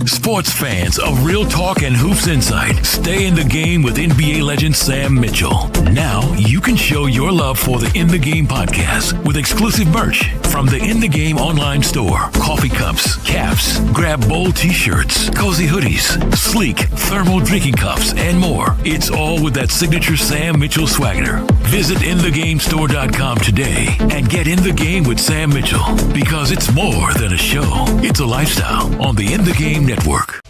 Sports fans of Real Talk and Hoops Insight, stay in the game with NBA legend Sam Mitchell. Now you can show your love for the In the Game podcast with exclusive merch from the In the Game online store. Coffee cups, caps, grab bold t-shirts, cozy hoodies, sleek thermal drinking cups, and more. It's all with that signature Sam Mitchell swagger. Visit InTheGameStore.com today and get in the game with Sam Mitchell, because it's more than a show. It's a lifestyle on the In the Game Network.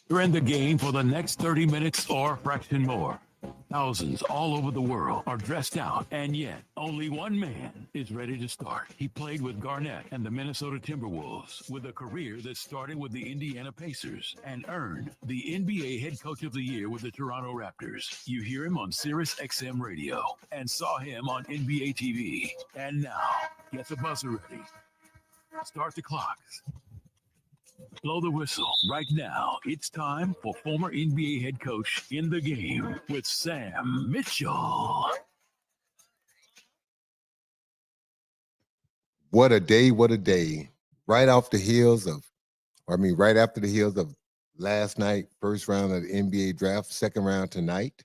You're in the game for the next 30 minutes or a fraction more. Thousands all over the world are dressed out, and yet only one man is ready to start. He played with Garnett and the Minnesota Timberwolves, with a career that started with the Indiana Pacers, and earned the NBA Head Coach of the Year with the Toronto Raptors. You hear him on Sirius XM Radio and saw him on NBA TV. And now, get the buzzer ready. Start the clocks. Blow the whistle. Right now, it's time for former NBA head coach In the Game with Sam Mitchell. What a day, what a day. Right after the heels of last night, first round of the NBA draft, second round tonight,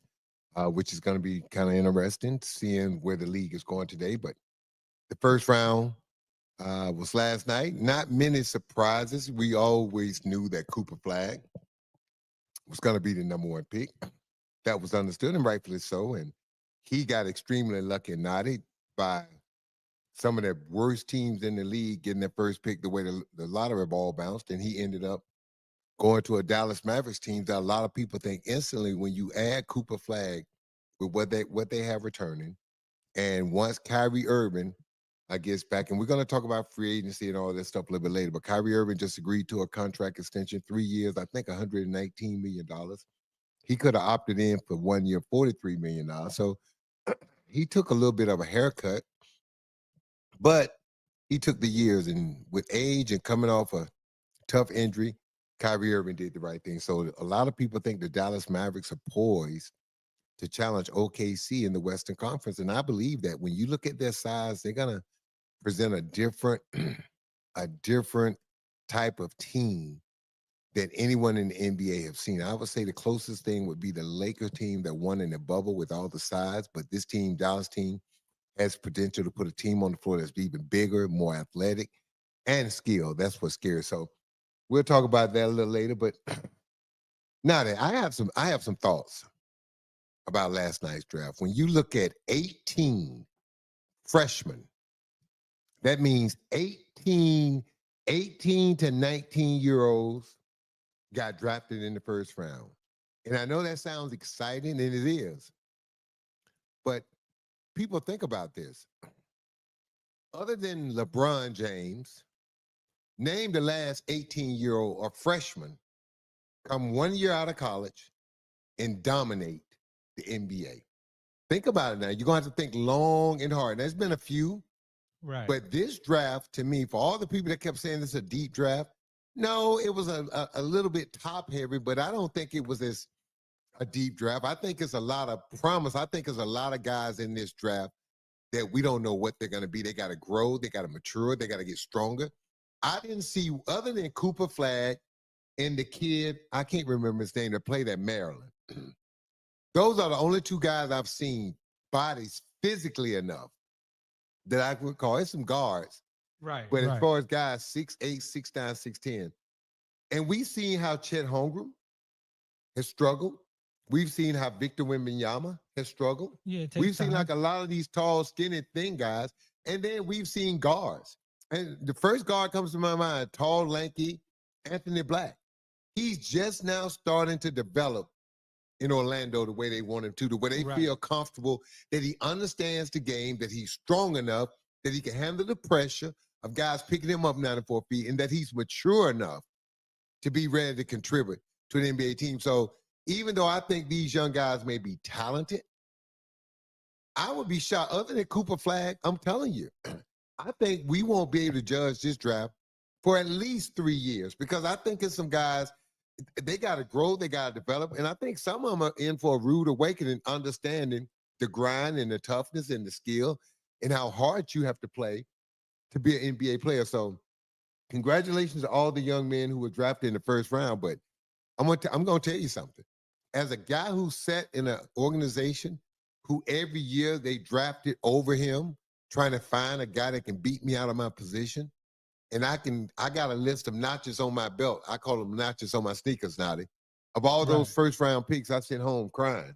which is going to be kind of interesting, seeing where the league is going today. But the first round was last night. Not many surprises. We always knew that Cooper Flagg was going to be the number one pick. That was understood, and rightfully so. And he got extremely lucky and naughty by some of the worst teams in the league getting their first pick the way the lottery ball bounced, and he ended up going to a Dallas Mavericks team that a lot of people think instantly when you add Cooper Flagg with what they have returning, and once Kyrie Irving gets back, and we're going to talk about free agency and all this stuff a little bit later, but Kyrie Irving just agreed to a contract extension, 3 years, I think $119 million. He could have opted in for 1 year, $43 million. So he took a little bit of a haircut, but he took the years, and with age and coming off a tough injury, Kyrie Irving did the right thing. So a lot of people think the Dallas Mavericks are poised to challenge OKC in the Western Conference, and I believe that when you look at their size, they're going to present a different type of team than anyone in the NBA have seen. I would say the closest thing would be the Lakers team that won in the bubble with all the size, but this team, Dallas team, has potential to put a team on the floor that's even bigger, more athletic, and skilled. That's what's scary. So we'll talk about that a little later. But now that I have some thoughts about last night's draft. When you look at 18 freshmen, that means 18 to 19-year-olds got drafted in the first round. And I know that sounds exciting, and it is. But people think about this. Other than LeBron James, name the last 18-year-old or freshman come 1 year out of college and dominate the NBA. Think about it now. You're going to have to think long and hard. There's been a few. Right. But this draft, to me, for all the people that kept saying this is a deep draft, no, it was a little bit top heavy, but I don't think it was as a deep draft. I think it's a lot of promise. I think there's a lot of guys in this draft that we don't know what they're going to be. They got to grow. They got to mature. They got to get stronger. I didn't see, other than Cooper Flagg and the kid, I can't remember his name, that played at Maryland. Those are the only two guys I've seen bodies physically enough that I would call it some guards. Right. But right. as far as guys 6'8", 6'9", 6'10", and we've seen how Chet Holmgren has struggled. We've seen how Victor Wembanyama has struggled. Yeah, it takes We've seen time. like a lot of these tall, skinny, thin guys, and then we've seen guards. And the first guard comes to my mind, tall, lanky, Anthony Black. He's just now starting to develop in Orlando the way they want him to, the way they Right. feel comfortable, that he understands the game, that he's strong enough, that he can handle the pressure of guys picking him up 94 feet, and that he's mature enough to be ready to contribute to an NBA team. So even though I think these young guys may be talented, I would be shocked. Other than Cooper Flagg, I'm telling you, I think we won't be able to judge this draft for at least 3 years, because I think it's some guys, they got to grow, they got to develop. And I think some of them are in for a rude awakening, understanding the grind and the toughness and the skill and how hard you have to play to be an NBA player. So congratulations to all the young men who were drafted in the first round. But I'm going to tell you something. As a guy who sat in an organization who every year they drafted over him, trying to find a guy that can beat me out of my position, and I got a list of notches on my belt. I call them notches on my sneakers, Noddy. Of all those Right. first round picks, I sent home crying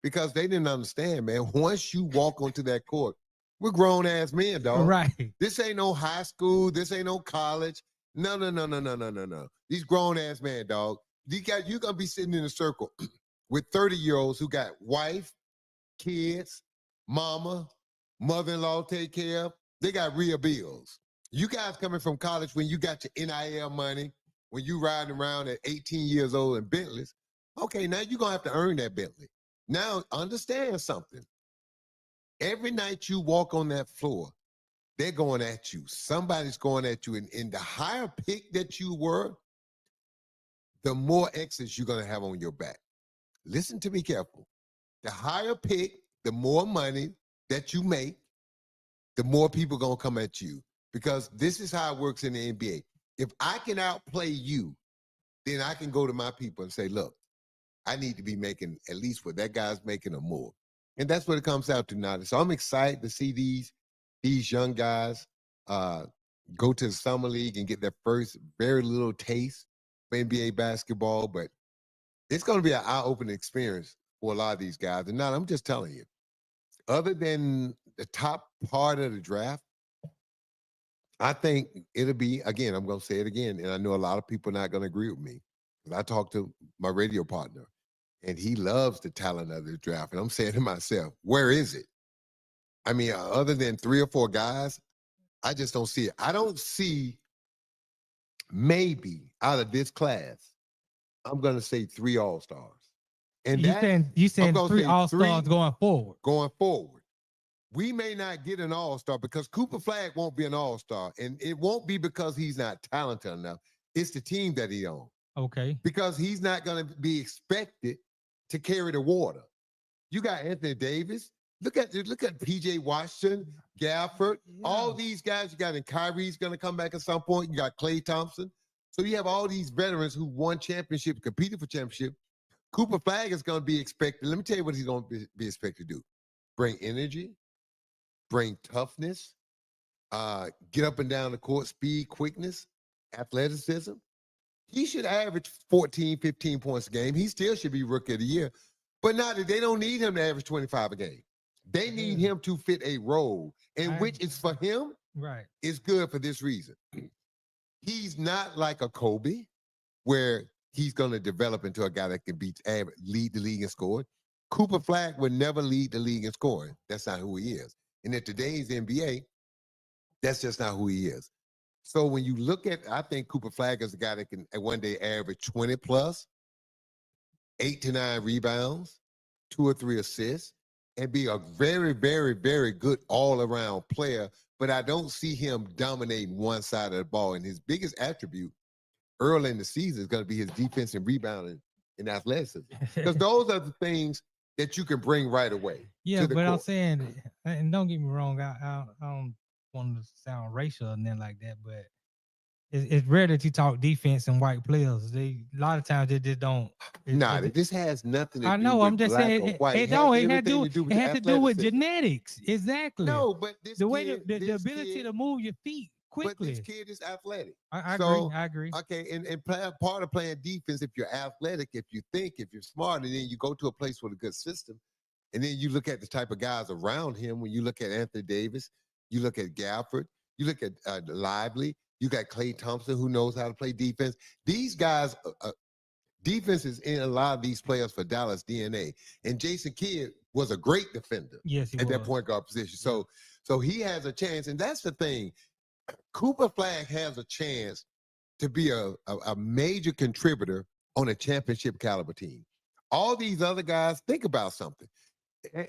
because they didn't understand, man. Once you walk onto that court, we're grown ass men, dog. Right. This ain't no high school. This ain't no college. No. These grown ass men, dog. You're gonna be sitting in a circle with 30-year-olds who got wife, kids, mother-in-law take care of. They got real bills. You guys coming from college when you got your NIL money, when you riding around at 18 years old in Bentleys, okay, now you're going to have to earn that Bentley. Now, understand something. Every night you walk on that floor, they're going at you. Somebody's going at you. And the higher pick that you were, the more X's you're going to have on your back. Listen to me careful. The higher pick, the more money that you make, the more people going to come at you. Because this is how it works in the NBA. If I can outplay you, then I can go to my people and say, look, I need to be making at least what that guy's making or more. And that's what it comes out to now. So I'm excited to see these young guys go to the summer league and get their first very little taste of NBA basketball. But it's going to be an eye-opening experience for a lot of these guys. And now I'm just telling you, other than the top part of the draft, I think it'll be, again, I'm going to say it again, and I know a lot of people are not going to agree with me. But I talked to my radio partner, and he loves the talent of the draft. And I'm saying to myself, where is it? I mean, other than 3 or 4 guys, I just don't see it. I don't see, maybe out of this class, I'm going to say 3 All-Stars. And You saying gonna 3 say All-Stars 3 going forward. going forward. We may not get an All-Star because Cooper Flagg won't be an All-Star. And it won't be because he's not talented enough. It's the team that he on. Okay. Because he's not going to be expected to carry the water. You got Anthony Davis. Look at PJ Washington, Gafford, all these guys you got, and Kyrie's going to come back at some point. You got Klay Thompson. So you have all these veterans who won championship, competed for championship. Cooper Flagg is going to be expected. Let me tell you what he's going to be expected to do. Bring energy, bring toughness, get up and down the court, speed, quickness, athleticism. He should average 14, 15 points a game. He still should be rookie of the year. But now they don't need him to average 25 a game. They need him to fit a role, and which is for him Right. is good for this reason. He's not like a Kobe, where he's going to develop into a guy that can lead the league in scoring. Cooper Flag would never lead the league in scoring. That's not who he is. And in today's NBA, that's just not who he is. So when you look at, I think Cooper Flag is a guy that can one day average 20 plus, 8 to 9 rebounds, 2 or 3 assists, and be a very, very, very good all-around player. But I don't see him dominating one side of the ball. And his biggest attribute early in the season is going to be his defense and rebounding and athleticism. Because those are the things that you can bring right away. Yeah, to the but I'm court. saying, and don't get me wrong, I don't want to sound racial or nothing like that, but it's rare that you talk defense and white players. A lot of times they just don't. This has nothing to I do know. with I'm just black saying. or white. It don't. It had to everything do. with It had to do with athleticism. genetics. Exactly. No, but this the way kid, the this ability kid, to move your feet but quickly. this kid is athletic. I So, agree. I agree. Okay, and part of playing defense, if you're athletic, if you think, if you're smart, and then you go to a place with a good system, and then you look at the type of guys around him. When you look at Anthony Davis, you look at Gafford, you look at Lively, you got Klay Thompson, who knows how to play defense. These guys, defense is in a lot of these players for Dallas DNA. And Jason Kidd was a great defender Yes, he at was. that point guard position. So he has a chance, and that's the thing. Cooper Flag has a chance to be a major contributor on a championship caliber team. All these other guys, think about something.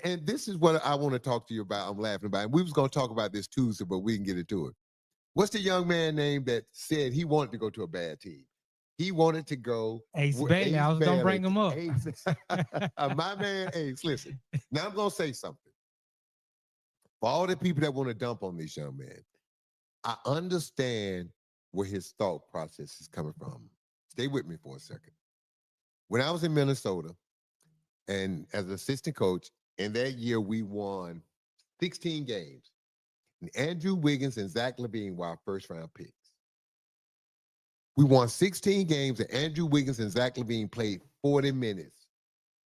And this is what I want to talk to you about. I'm laughing about. And we was going to talk about this Tuesday, but we can get into it. What's the young man name that said he wanted to go to a bad team? He wanted to go. Ace Bailey. I was going to bring him up. Ace. My man Ace. Listen, now I'm going to say something. For all the people that want to dump on this young man, I understand where his thought process is coming from. Stay with me for a second. When I was in Minnesota and as an assistant coach, in that year we won 16 games. And Andrew Wiggins and Zach LaVine were our first round picks. We won 16 games, and Andrew Wiggins and Zach LaVine played 40 minutes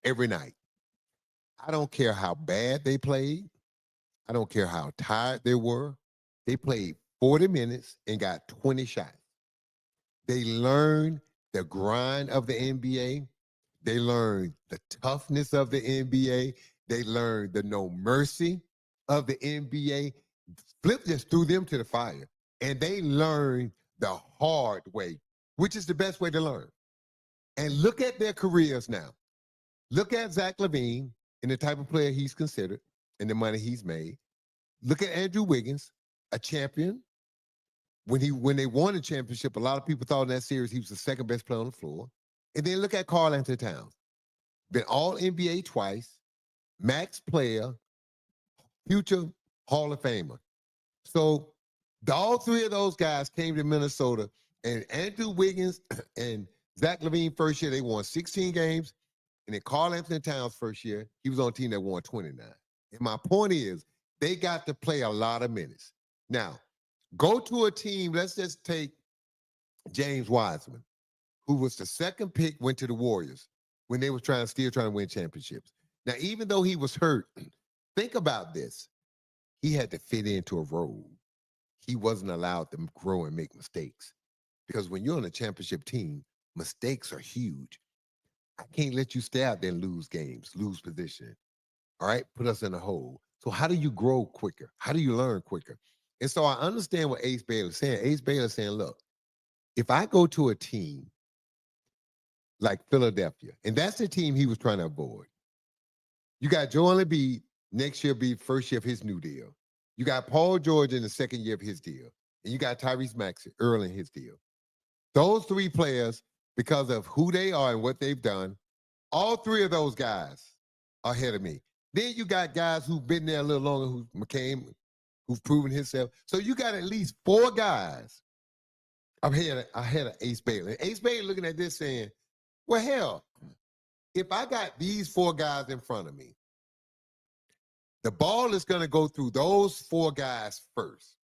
every night. I don't care how bad they played. I don't care how tired they were. They played 40 minutes and got 20 shots. They learned the grind of the NBA. They learned the toughness of the NBA. They learned the no mercy of the NBA. Flip just threw them to the fire, and they learned the hard way, which is the best way to learn. And look at their careers now. Look at Zach LaVine and the type of player he's considered and the money he's made. Look at Andrew Wiggins, a champion. When they won the championship, a lot of people thought in that series he was the second best player on the floor. And then look at Karl-Anthony Towns. Been all NBA twice, max player, future Hall of Famer. So all three of those guys came to Minnesota, and Andrew Wiggins and Zach LaVine first year, they won 16 games. And then Karl-Anthony Towns first year, he was on a team that won 29. And my point is, they got to play a lot of minutes. Now, go to a team, let's just take James Wiseman, who was the second pick, went to the Warriors when they were still trying to win championships. Now, even though he was hurt, think about this. He had to fit into a role. He wasn't allowed to grow and make mistakes. Because when you're on a championship team, mistakes are huge. I can't let you stay out there and lose games, lose position. All right? Put us in a hole. So how do you grow quicker? How do you learn quicker? And so I understand what Ace Bailey is saying. Ace Bailey is saying, look, if I go to a team like Philadelphia, and that's the team he was trying to avoid. You got Joel Embiid next year be first year of his new deal. You got Paul George in the second year of his deal. And you got Tyrese Maxey early in his deal. Those three players, because of who they are and what they've done, all three of those guys are ahead of me. Then you got guys who've been there a little longer, who've proven himself. So you got at least 4 guys ahead of Ace Bailey. And Ace Bailey looking at this saying, well, hell, if I got these 4 guys in front of me, the ball is going to go through those 4 guys first.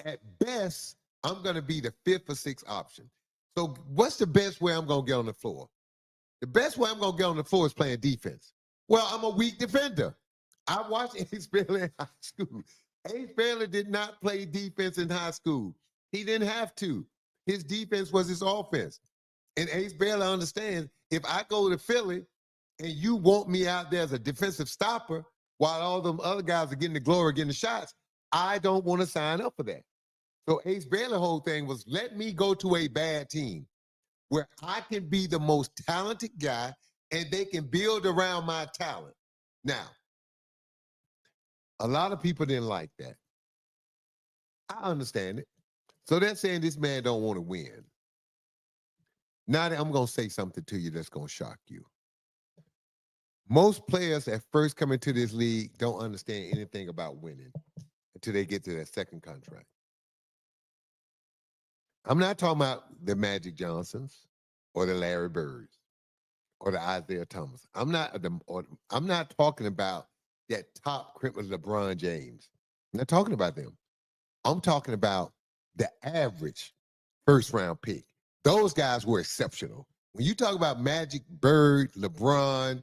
At best, I'm going to be the 5th or 6th option. So what's the best way I'm going to get on the floor? The best way I'm going to get on the floor is playing defense. Well, I'm a weak defender. I watched Ace Bailey in high school. Ace Bailey did not play defense in high school. He didn't have to. His defense was his offense. And Ace Bailey understands if I go to Philly and you want me out there as a defensive stopper while all them other guys are getting the glory, getting the shots, I don't want to sign up for that. So Ace Bailey's whole thing was let me go to a bad team where I can be the most talented guy and they can build around my talent. Now, a lot of people didn't like that. I understand it. So they're saying this man don't want to win. Now I'm going to say something to you that's going to shock you. Most players that first come into this league don't understand anything about winning until they get to that second contract. I'm not talking about the Magic Johnsons or the Larry Birds or the Isaiah Thomas. I'm not talking about that top criminal LeBron James. I'm not talking about them. I'm talking about the average first round pick. Those guys were exceptional. When you talk about Magic, Bird, LeBron,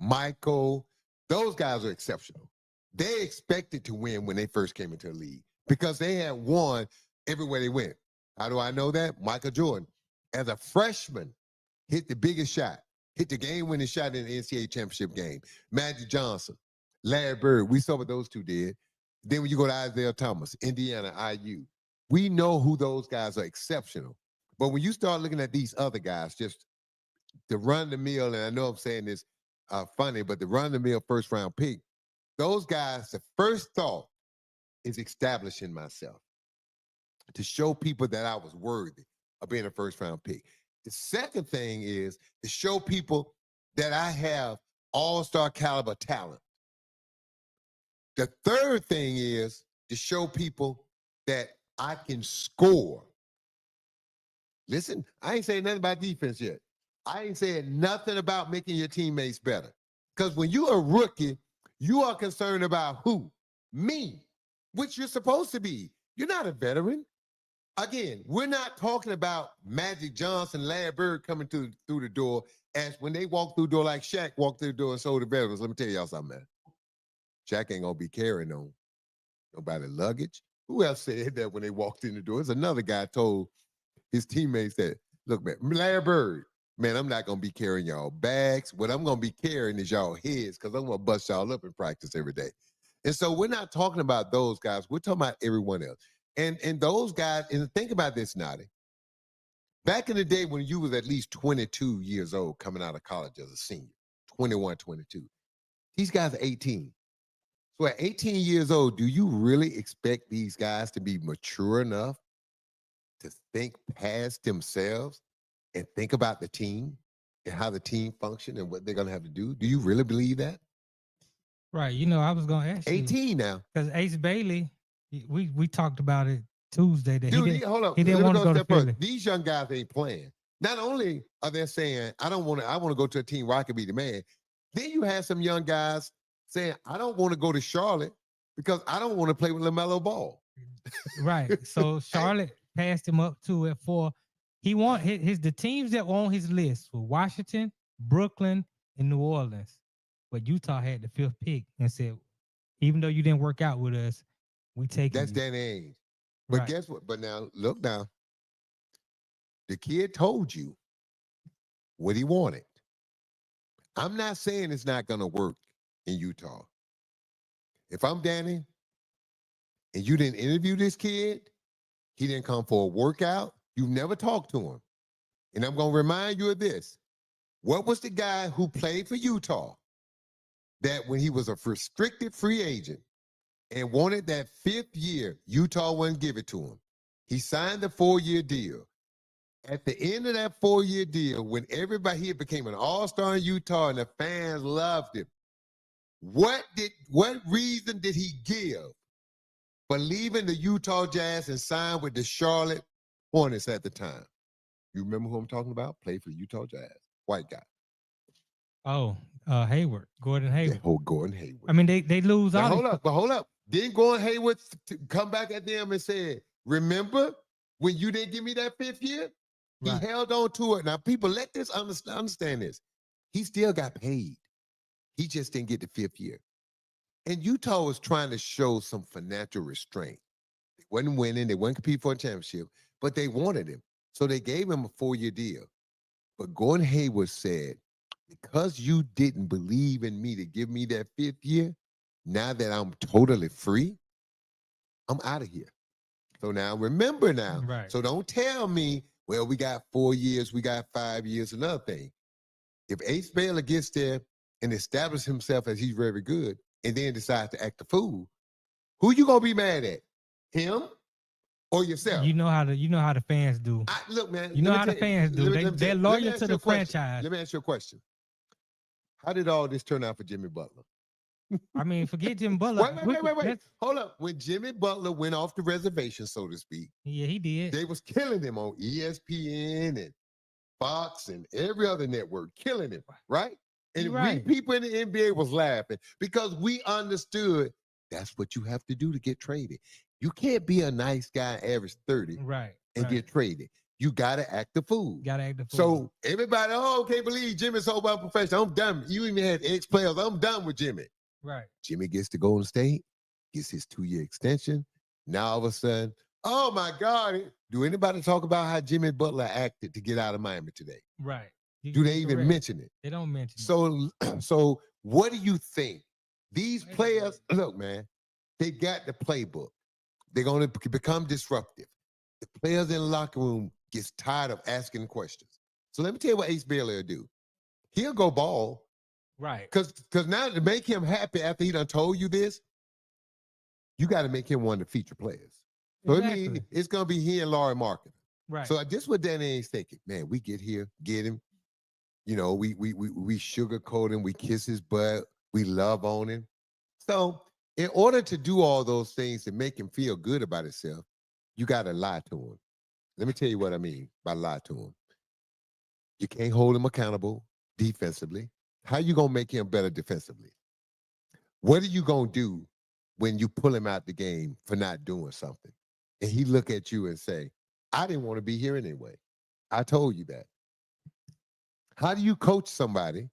Michael, those guys are exceptional. They expected to win when they first came into the league because they had won everywhere they went. How do I know that? Michael Jordan, as a freshman, hit the biggest shot, hit the game-winning shot in the NCAA championship game. Magic Johnson, Larry Bird, we saw what those two did. Then when you go to Isaiah Thomas, Indiana, IU, we know who those guys are exceptional. But when you start looking at these other guys, just the run-the-mill, and I know I'm saying this funny, but the run-the-mill first-round pick, those guys, the first thought is establishing myself to show people that I was worthy of being a first-round pick. The second thing is to show people that I have all-star caliber talent. The third thing is to show people that I can score. Listen, I ain't saying nothing about defense yet. I ain't saying nothing about making your teammates better. Because when you're a rookie, you are concerned about who? Me, which you're supposed to be. You're not a veteran. Again, we're not talking about Magic Johnson, Larry Bird coming through the door as when they walk through the door like Shaq walked through the door and sold the veterans. Let me tell y'all something, man. Shaq ain't going to be carrying on nobody luggage. Who else said that when they walked in the door? There's another guy told his teammates that, look, man, Larry Bird, man, I'm not going to be carrying y'all bags. What I'm going to be carrying is y'all heads because I'm going to bust y'all up in practice every day. And so we're not talking about those guys. We're talking about everyone else. And those guys, and think about this, Nadi. Back in the day when you was at least 22 years old coming out of college as a senior, 21, 22, these guys are 18. So at 18 years old, do you really expect these guys to be mature enough to think past themselves and think about the team and how the team function and what they're going to have to do? Do you really believe that? Right. You know, I was going to ask 18 now. because Ace Bailey, we talked about it Tuesday. That Dude, hold up. He didn't want to go to Philly. These young guys ain't playing. Not only are they saying, I want to go to a team where I can be the man. Then you have some young guys saying, I don't want to go to Charlotte because I don't want to play with LaMelo Ball. Right. So Charlotte passed him up to it for he want the teams that were on his list were Washington, Brooklyn, and New Orleans. But Utah had the 5th pick and said, even though you didn't work out with us, we take That's you. that age. But Right. guess what? But now, look now. The kid told you what he wanted. I'm not saying it's not going to work in Utah. If I'm Danny and you didn't interview this kid, he didn't come for a workout, you never talked to him. And I'm going to remind you of this. What was the guy who played for Utah that when he was a restricted free agent and wanted that 5th year, Utah wouldn't give it to him? He signed the 4-year deal. At the end of that 4-year deal, when he became an all-star in Utah and the fans loved him, what reason did he give for leaving the Utah Jazz and sign with the Charlotte Hornets at the time? You remember who I'm talking about? Played for the Utah Jazz. White guy. Oh, Hayward, Gordon Hayward. Oh, Gordon Hayward. I mean, they lose But all. hold up. Didn't Gordon Hayward come back at them and say, remember when you didn't give me that 5th year? He Right. held on to it. Now, people, let this understand this. He still got paid. He just didn't get the 5th year. And Utah was trying to show some financial restraint. They wasn't winning. They weren't competing for a championship, but they wanted him. So they gave him a 4-year deal. But Gordon Hayward said, because you didn't believe in me to give me that 5th year, now that I'm totally free, I'm out of here. So now remember now. Right. So don't tell me, well, we got 4 years, we got 5 years, another thing. If Ace Baylor gets there and establishes himself as he's very good, and then decides to act a fool, who you gonna be mad at? Him or yourself? You know how the fans do. Look, man. You know let how me the tell you- fans do. let me- let me They're tell you- let me loyal ask to you the a question. franchise. Let me ask you a question. How did all this turn out for Jimmy Butler? I mean, forget Jim Butler. Wait. Let's- Hold up. When Jimmy Butler went off the reservation, so to speak, Yeah, he did. they was killing him on ESPN and Fox and every other network, killing him, right? And You're right. we people in the NBA was laughing because we understood that's what you have to do to get traded. You can't be a nice guy, average 30, Right. and right. get traded. You gotta act the fool. Gotta act the fool. So everybody, can't believe Jimmy's so well professional. I'm done. You even had ex-players. I'm done with Jimmy. right. Jimmy gets to Golden State, gets his 2-year extension. Now all of a sudden, oh my God, do anybody talk about how Jimmy Butler acted to get out of Miami today? Right. Do they even Correct. mention it? They don't mention it. So what do you think? These Wait a players, look, man, they got the playbook. They're going to become disruptive. The players in the locker room gets tired of asking questions. So let me tell you what Ace Bailey will do. He'll go ball Right. because now to make him happy after he done told you this, you got to make him one of the feature players. So I mean, Exactly. it's going to be he and Laurie Marketing. Right. So this is what Danny Ainge's thinking. Man, we get here, get him. You know, we sugarcoat him, we kiss his butt, we love on him. So in order to do all those things and make him feel good about himself, you got to lie to him. Let me tell you what I mean by lie to him. You can't hold him accountable defensively. How you gonna make him better defensively? What are you gonna do when you pull him out the game for not doing something? And he look at you and say, I didn't want to be here anyway. I told you that. How do you coach somebody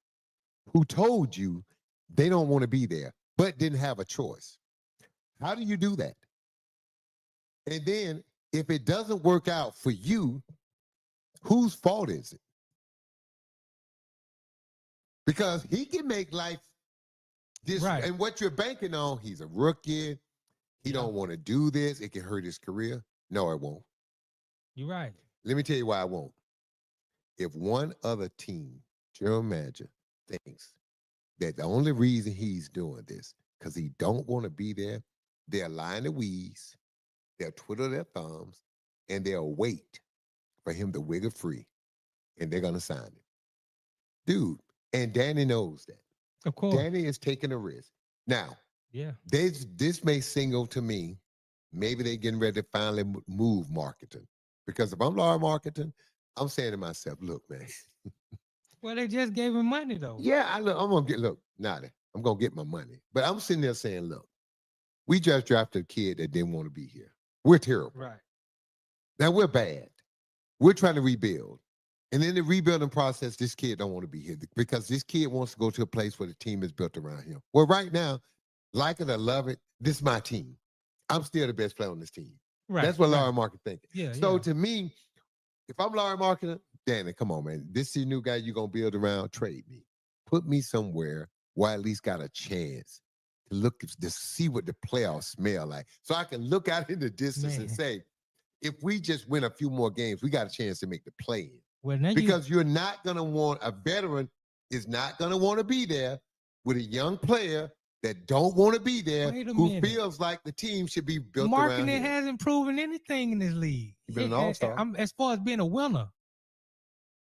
who told you they don't want to be there, but didn't have a choice? How do you do that? And then if it doesn't work out for you, whose fault is it? Because he can make life this, Right. and what you're banking on, he's a rookie. He don't want to do this. It can hurt his career. No, it won't. You're right. Let me tell you why it won't. If one other team, general manager, thinks that the only reason he's doing this because he don't want to be there, they'll line the weeds, they'll twiddle their thumbs, and they'll wait for him to wiggle free, and they're gonna sign him, dude. And Danny knows that. Of course. Danny is taking a risk. Now, Yeah. this may signal to me, maybe they're getting ready to finally move Marketing. Because if I'm Laura Marketing, I'm saying to myself, look, man. Well, they just gave him money though. Yeah, I'm gonna I'm gonna get my money. But I'm sitting there saying, look, we just drafted a kid that didn't want to be here. We're terrible. Right. Now we're bad. We're trying to rebuild. And in the rebuilding process, this kid don't want to be here because this kid wants to go to a place where the team is built around him. Well, right now, like it or love it, this is my team. I'm still the best player on this team. Right. That's what right. Laura Marketing thinking. Yeah. So yeah. to me, if I'm Laura Marketing, Danny, come on, man. This is the new guy you're going to build around. Trade me. Put me somewhere where I at least got a chance to look, to see what the playoffs smell like. So I can look out in the distance and Man. say, if we just win a few more games, we got a chance to make the play-in. Well, now Because you're not going to want, a veteran is not going to want to be there with a young player that don't want to be there, Wait a who minute. feels like the team should be built around marketing him. hasn't proven anything in this league. He been an It- all-star. As far as being a winner.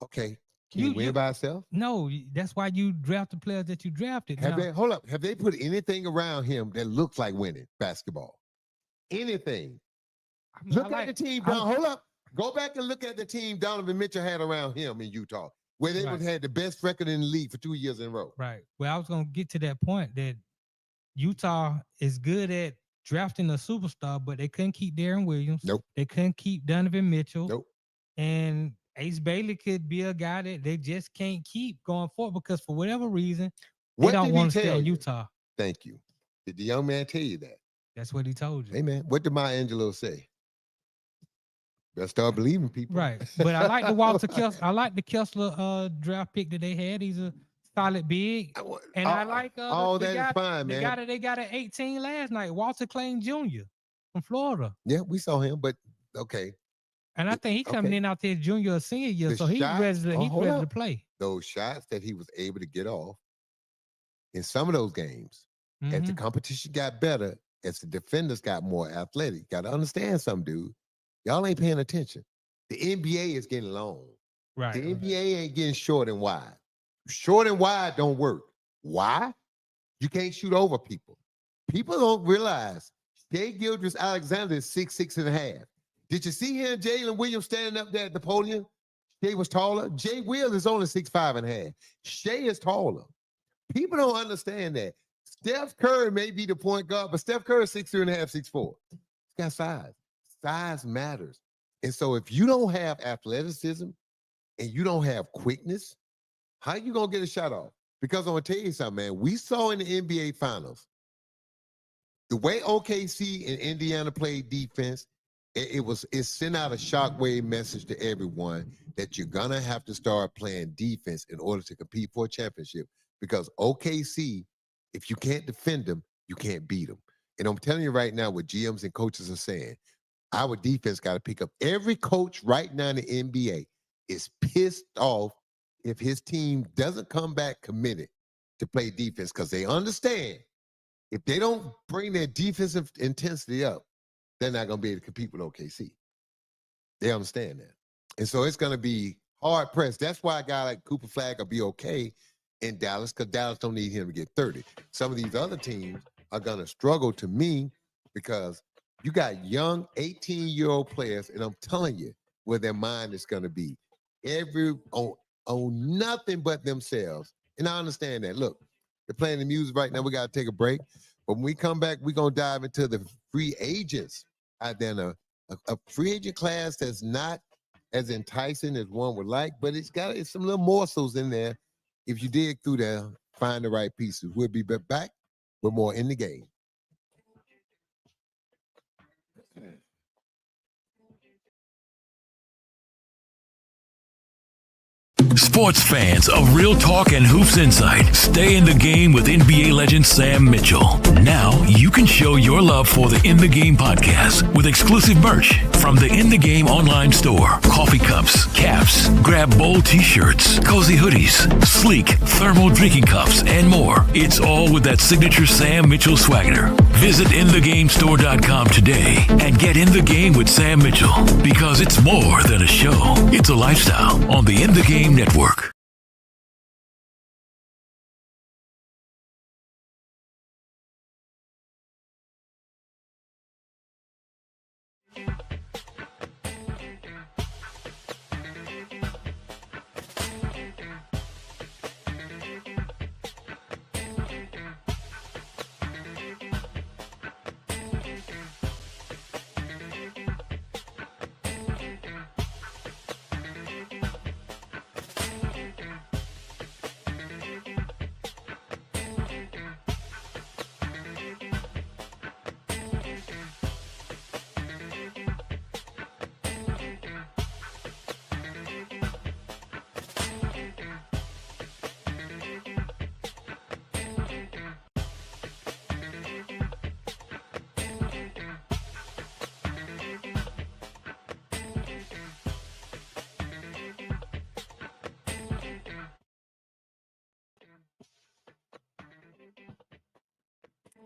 Okay. Can You- he win you- by himself? No, that's why you draft the players that you drafted. Have Now, they hold up? Have they put anything around him that looks like winning basketball? Anything? I mean, Look I at the like- team. I- Hold up. Go back and look at the team Donovan Mitchell had around him in Utah, where they Right. had the best record in the league for 2 years in a row. Right. Well, I was gonna get to that point that Utah is good at drafting a superstar, but they couldn't keep Darren Williams. Nope. They couldn't keep Donovan Mitchell. Nope. And Ace Bailey could be a guy that they just can't keep going forward because for whatever reason, They What don't did he want to stay tell in you? Utah. Thank you. Did the young man tell you that? That's what he told you. Hey, man, what did Maya Angelou say? Better start believing people. Right. But I like the Walter Kessler. I like the Kessler draft pick that they had. He's a solid big. And I like all the that guy, is fine, the man. guy that they got at 18 last night, Walter Clayton Jr. from Florida. Yeah, we saw him, but okay. And I think he coming Okay. in out there junior or senior year, The so he's shots- ready to, oh, hold to up. play. Those shots that he was able to get off in some of those games, as the Mhm. competition got better, as the defenders got more athletic. Got to understand something, dude. Y'all ain't paying attention. The NBA is getting long. Right. The NBA ain't getting short and wide. Short and wide don't work. Why? You can't shoot over people. People don't realize Shea Gildress Alexander is 6'6.5". Did you see him, Jalen Williams, standing up there at the podium? Shea was taller. Jay Will is only 6'5.5". Shea is taller. People don't understand that. Steph Curry may be the point guard, but Steph Curry is 6'3.5", 6'4". He's got size. Size matters. And so if you don't have athleticism and you don't have quickness, how you gonna get a shot off? Because I'm gonna tell you something, man. We saw in the NBA Finals the way OKC and Indiana played defense. It sent out a shockwave message to everyone that you're gonna have to start playing defense in order to compete for a championship. Because OKC, if you can't defend them, you can't beat them. And I'm telling you right now, what GMs and coaches are saying, our defense got to pick up. Every coach right now in the NBA is pissed off if his team doesn't come back committed to play defense, because they understand if they don't bring their defensive intensity up, they're not going to be able to compete with OKC. They understand that. And so it's going to be hard pressed. That's why a guy like Cooper Flag will be okay in Dallas, because Dallas don't need him to get 30. Some of these other teams are going to struggle, to me, because you got young 18-year-old players, and I'm telling you where their mind is going to be. On nothing but themselves. And I understand that. Look, they're playing the music right now. We got to take a break. But when we come back, we're going to dive into the free agents out there. A free agent class that's not as enticing as one would like, but it's some little morsels in there. If you dig through there, find the right pieces. We'll be back with more In the Game. Sports fans of Real Talk and Hoops Insight, stay in the game with NBA legend Sam Mitchell. Now you can show your love for the In the Game podcast with exclusive merch from the In the Game online store. Coffee cups, caps, grab bold t-shirts, cozy hoodies, sleek thermal drinking cups, and more. It's all with that signature Sam Mitchell swagger. Visit InTheGameStore.com today and get in the game with Sam Mitchell, because it's more than a show. It's a lifestyle on the In the Game Network.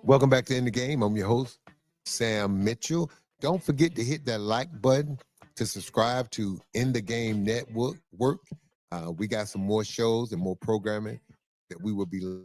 Welcome back to In the Game. I'm your host, Sam Mitchell. Don't forget to hit that like button to subscribe to In the Game Network. We got some more shows and more programming that we will be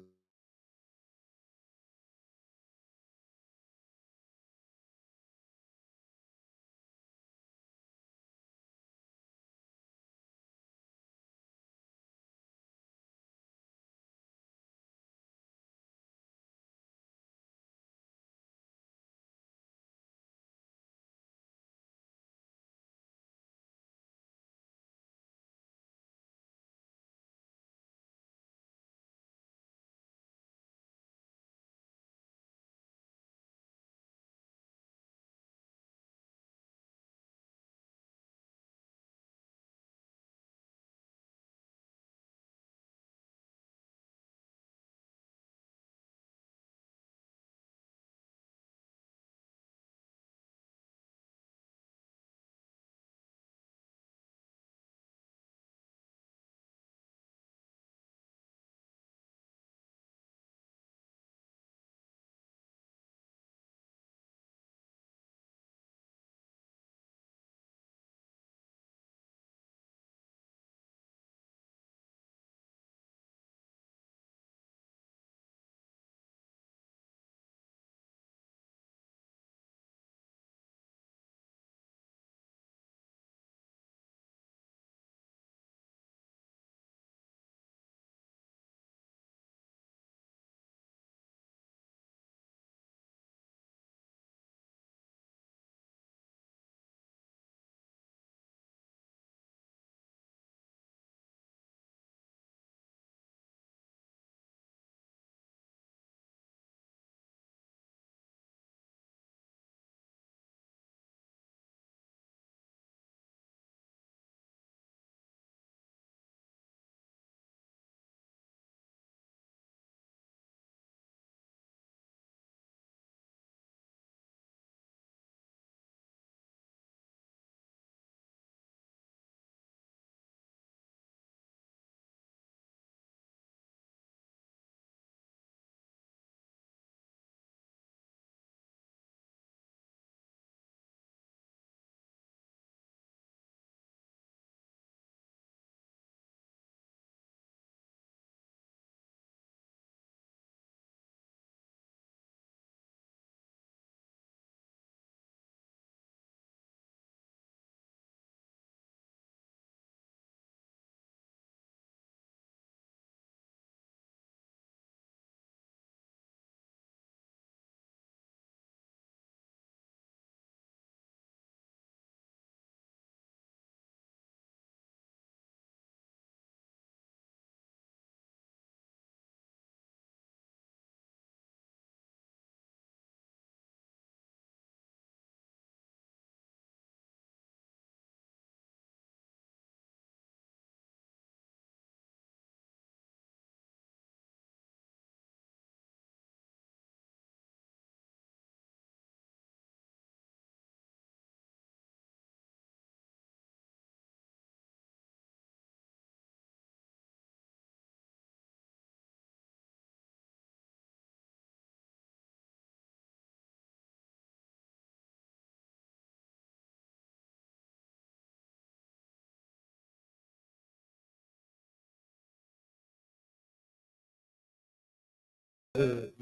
And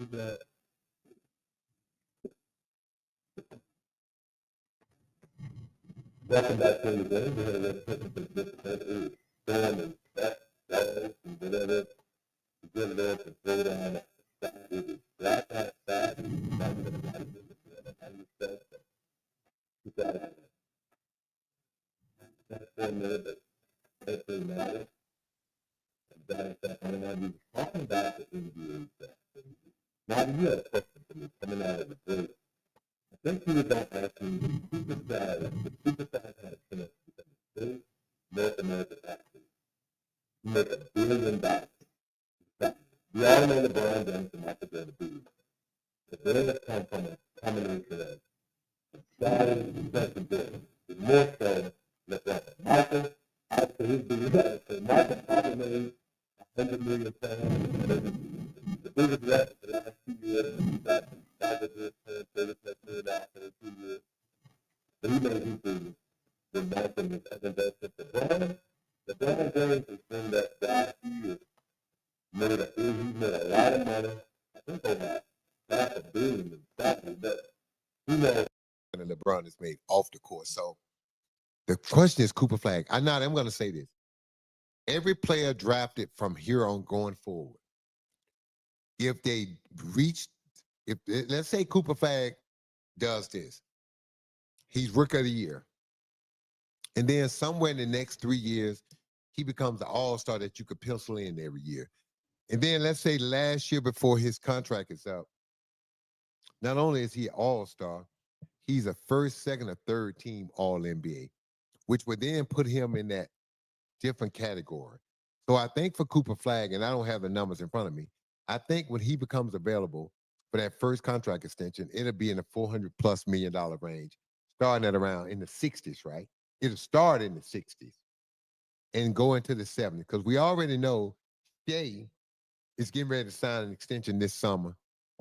LeBron is made off the court. So the question is Cooper Flag. I'm going to say this. Every player drafted from here on going forward, if they reach, if let's say Cooper Flag does this, he's rookie of the year. And then somewhere in the next 3 years, he becomes an all-star that you could pencil in every year. And then let's say last year before his contract is up, not only is he an all-star, he's a first, second, or third team All-NBA, which would then put him in that different category. So I think for Cooper Flag, and I don't have the numbers in front of me, I think when he becomes available for that first contract extension, it'll be in the $400+ million range, starting at around in the 60s, right? It'll start in the 60s and go into the 70s, because we already know Shea is getting ready to sign an extension this summer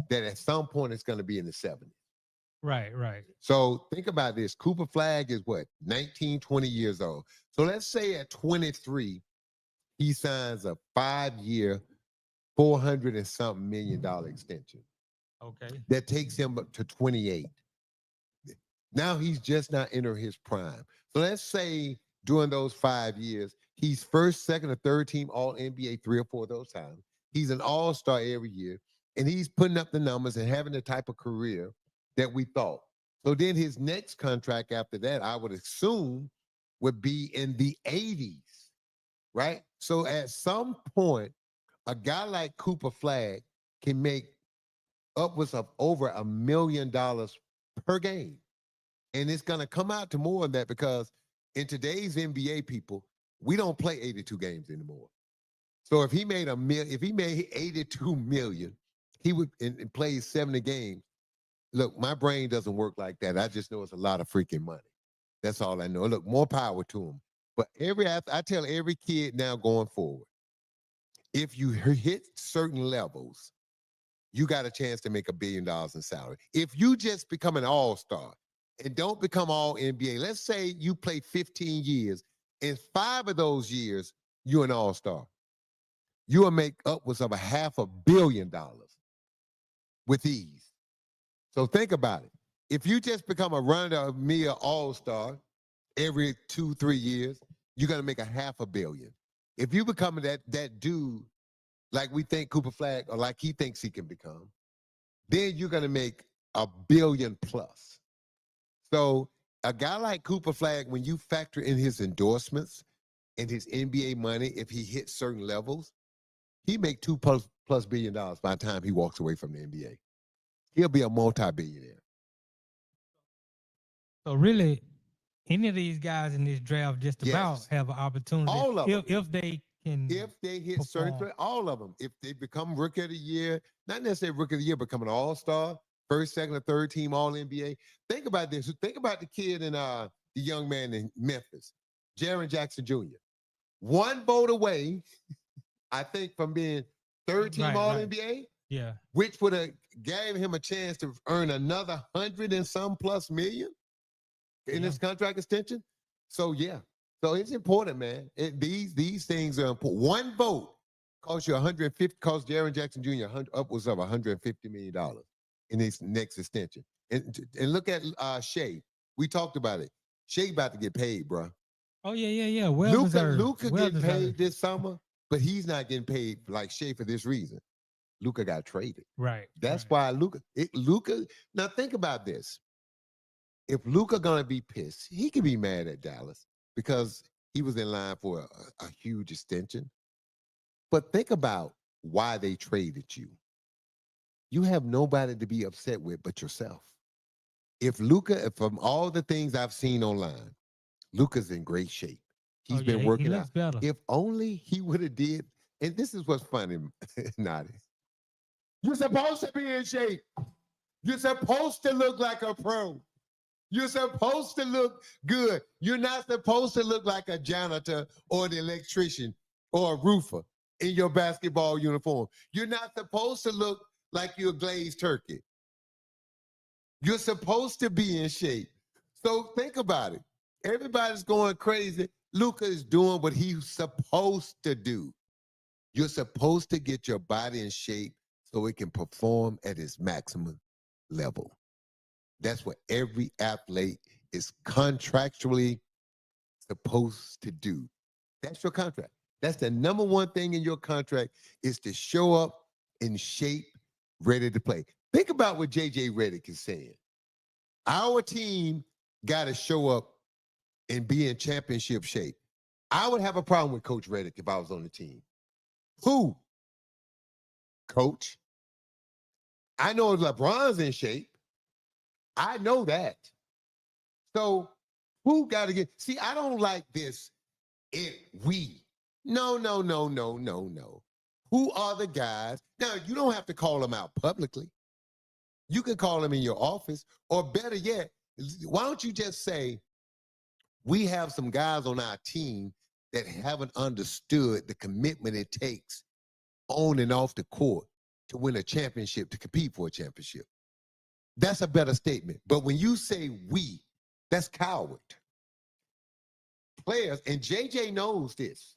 that at some point it's going to be in the 70s. Right, right. So think about this. Cooper Flag is what, 19, 20 years old. So let's say at 23, he signs a 5-year, $400 and something million extension. Okay. That takes him up to 28. Now he's just not entering his prime. So let's say during those 5 years, he's first, second, or third team All-NBA 3 or 4 of those times. He's an all-star every year, and he's putting up the numbers and having the type of career that we thought. So then his next contract after that, I would assume, would be in the 80s, right? So at some point, a guy like Cooper Flag can make upwards of over $1 million per game. And it's going to come out to more than that, because in today's NBA, people, we don't play 82 games anymore. So if he made if he made 82 million, he would and plays 70 games. Look, my brain doesn't work like that. I just know it's a lot of freaking money. That's all I know. Look, more power to him. But I tell every kid now going forward, if you hit certain levels, you got a chance to make $1 billion in salary. If you just become an all-star and don't become all NBA, let's say you play 15 years, and 5 of those years, you're an all-star. You will make upwards of $500 million with ease. So think about it. If you just become a run-of-the-mill all-star every 2-3 years, you're going to make $500 million. If you become that dude like we think Cooper Flag, or like he thinks he can become, then you're going to make $1 billion+. So a guy like Cooper Flag, when you factor in his endorsements and his NBA money, if he hits certain levels, he make $2+ billion by the time he walks away from the NBA. He'll be a multi-billionaire. So really, any of these guys in this draft just about Yes. have an opportunity. All of them. If they can. If they hit certain, perform. all of them. If they become rookie of the year, not necessarily rookie of the year, become an all-star, first, second, or third team All-NBA. Think about this. Think about the kid and the young man in Memphis, Jaren Jackson Jr. One vote away, I think, from being third team Right, All-NBA. right. Yeah. Which would have gave him a chance to earn another 100 and some plus million in his contract extension. So yeah, so it's important, man. These things are important. One vote cost you 150, cost Jaren Jackson Jr. Upwards of $150 million in his next extension. And look at Shea. We talked about it. Shea about to get paid, bro. Oh yeah. Well deserved. Luca Well getting deserved. paid this summer, but he's not getting paid like Shea for this reason. Luca got traded. Right. That's right. why Luca. Now think about this. If Luca gonna be pissed, he can be mad at Dallas because he was in line for a huge extension. But think about why they traded you. You have nobody to be upset with but yourself. If from all the things I've seen online, Luca's in great shape. He's been working he out. looks better. If only he would have did, and this is what's funny, Nadi. You're supposed to be in shape. You're supposed to look like a pro. You're supposed to look good. You're not supposed to look like a janitor or an electrician or a roofer in your basketball uniform. You're not supposed to look like you're a glazed turkey. You're supposed to be in shape. So think about it. Everybody's going crazy. Luca is doing what he's supposed to do. You're supposed to get your body in shape so it can perform at its maximum level. That's what every athlete is contractually supposed to do. That's your contract. That's the number one thing in your contract is to show up in shape, ready to play. Think about what JJ Redick is saying. Our team got to show up and be in championship shape. I would have a problem with Coach Redick if I was on the team. Who? Coach. I know LeBron's in shape. I know that. So who got to get? See, I don't like this. We. No. Who are the guys? Now, you don't have to call them out publicly. You can call them in your office, or better yet, why don't you just say, we have some guys on our team that haven't understood the commitment it takes on and off the court to win a championship, to compete for a championship. That's a better statement. But when you say we, that's coward. Players, and JJ knows this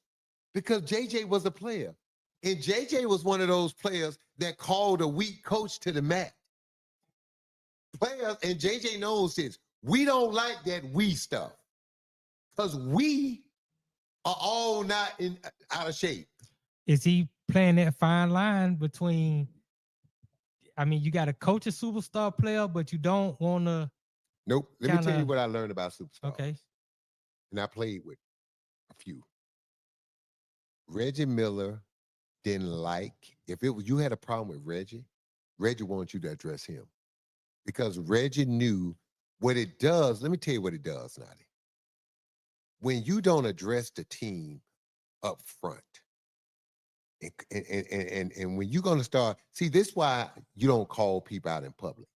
because JJ was a player. And JJ was one of those players that called a weak coach to the mat. Players, and JJ knows this, we don't like that we stuff because we are all not out of shape. Is he playing that fine line between, I mean, you got to coach a superstar player, but you don't want to. Nope. Let me tell you what I learned about superstars. Okay. And I played with a few. Reggie Miller didn't like, if it was you had a problem with Reggie wanted you to address him. Because Reggie knew what it does. Let me tell you what it does, Nadi. When you don't address the team up front, and when you're going to start, see, this is why you don't call people out in public.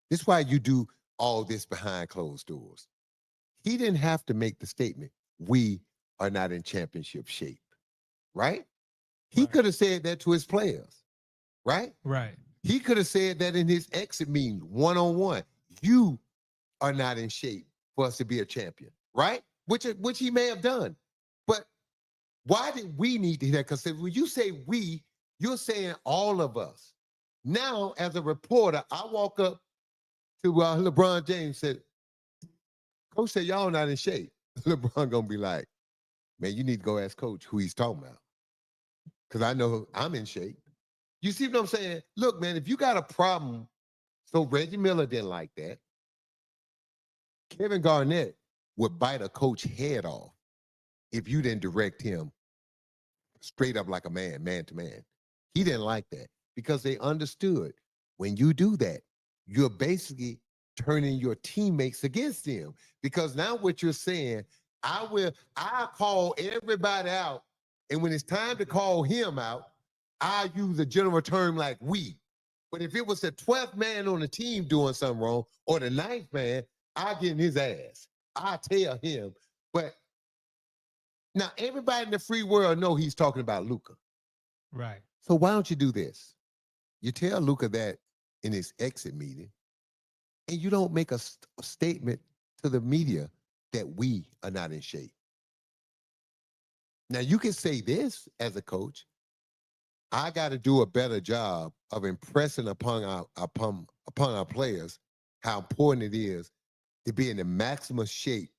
This is why you do all this behind closed doors. He didn't have to make the statement, we are not in championship shape, right? He could have said that to his players, right? Right. He could have said that in his exit meeting, one-on-one. You are not in shape for us to be a champion, right? Which he may have done. But why did we need to hear that? Because when you say we, you're saying all of us. Now, as a reporter, I walk up to LeBron James and said, Coach said, y'all not in shape. LeBron gonna be like, man, you need to go ask Coach who he's talking about. Because I know I'm in shape. You see what I'm saying? Look, man, if you got a problem, so Reggie Miller didn't like that. Kevin Garnett would bite a coach head off if you didn't direct him straight up like a man, man to man. He didn't like that because they understood when you do that, you're basically turning your teammates against him. Because now what you're saying, I'll call everybody out. And when it's time to call him out, I use a general term like we. But if it was the 12th man on the team doing something wrong, or the 9th man, I get in his ass. I tell him. But now everybody in the free world know he's talking about Luka. Right. So why don't you do this? You tell Luka that in his exit meeting, and you don't make a statement to the media that we are not in shape. Now you can say this as a coach, I got to do a better job of impressing upon our players how important it is to be in the maximum shape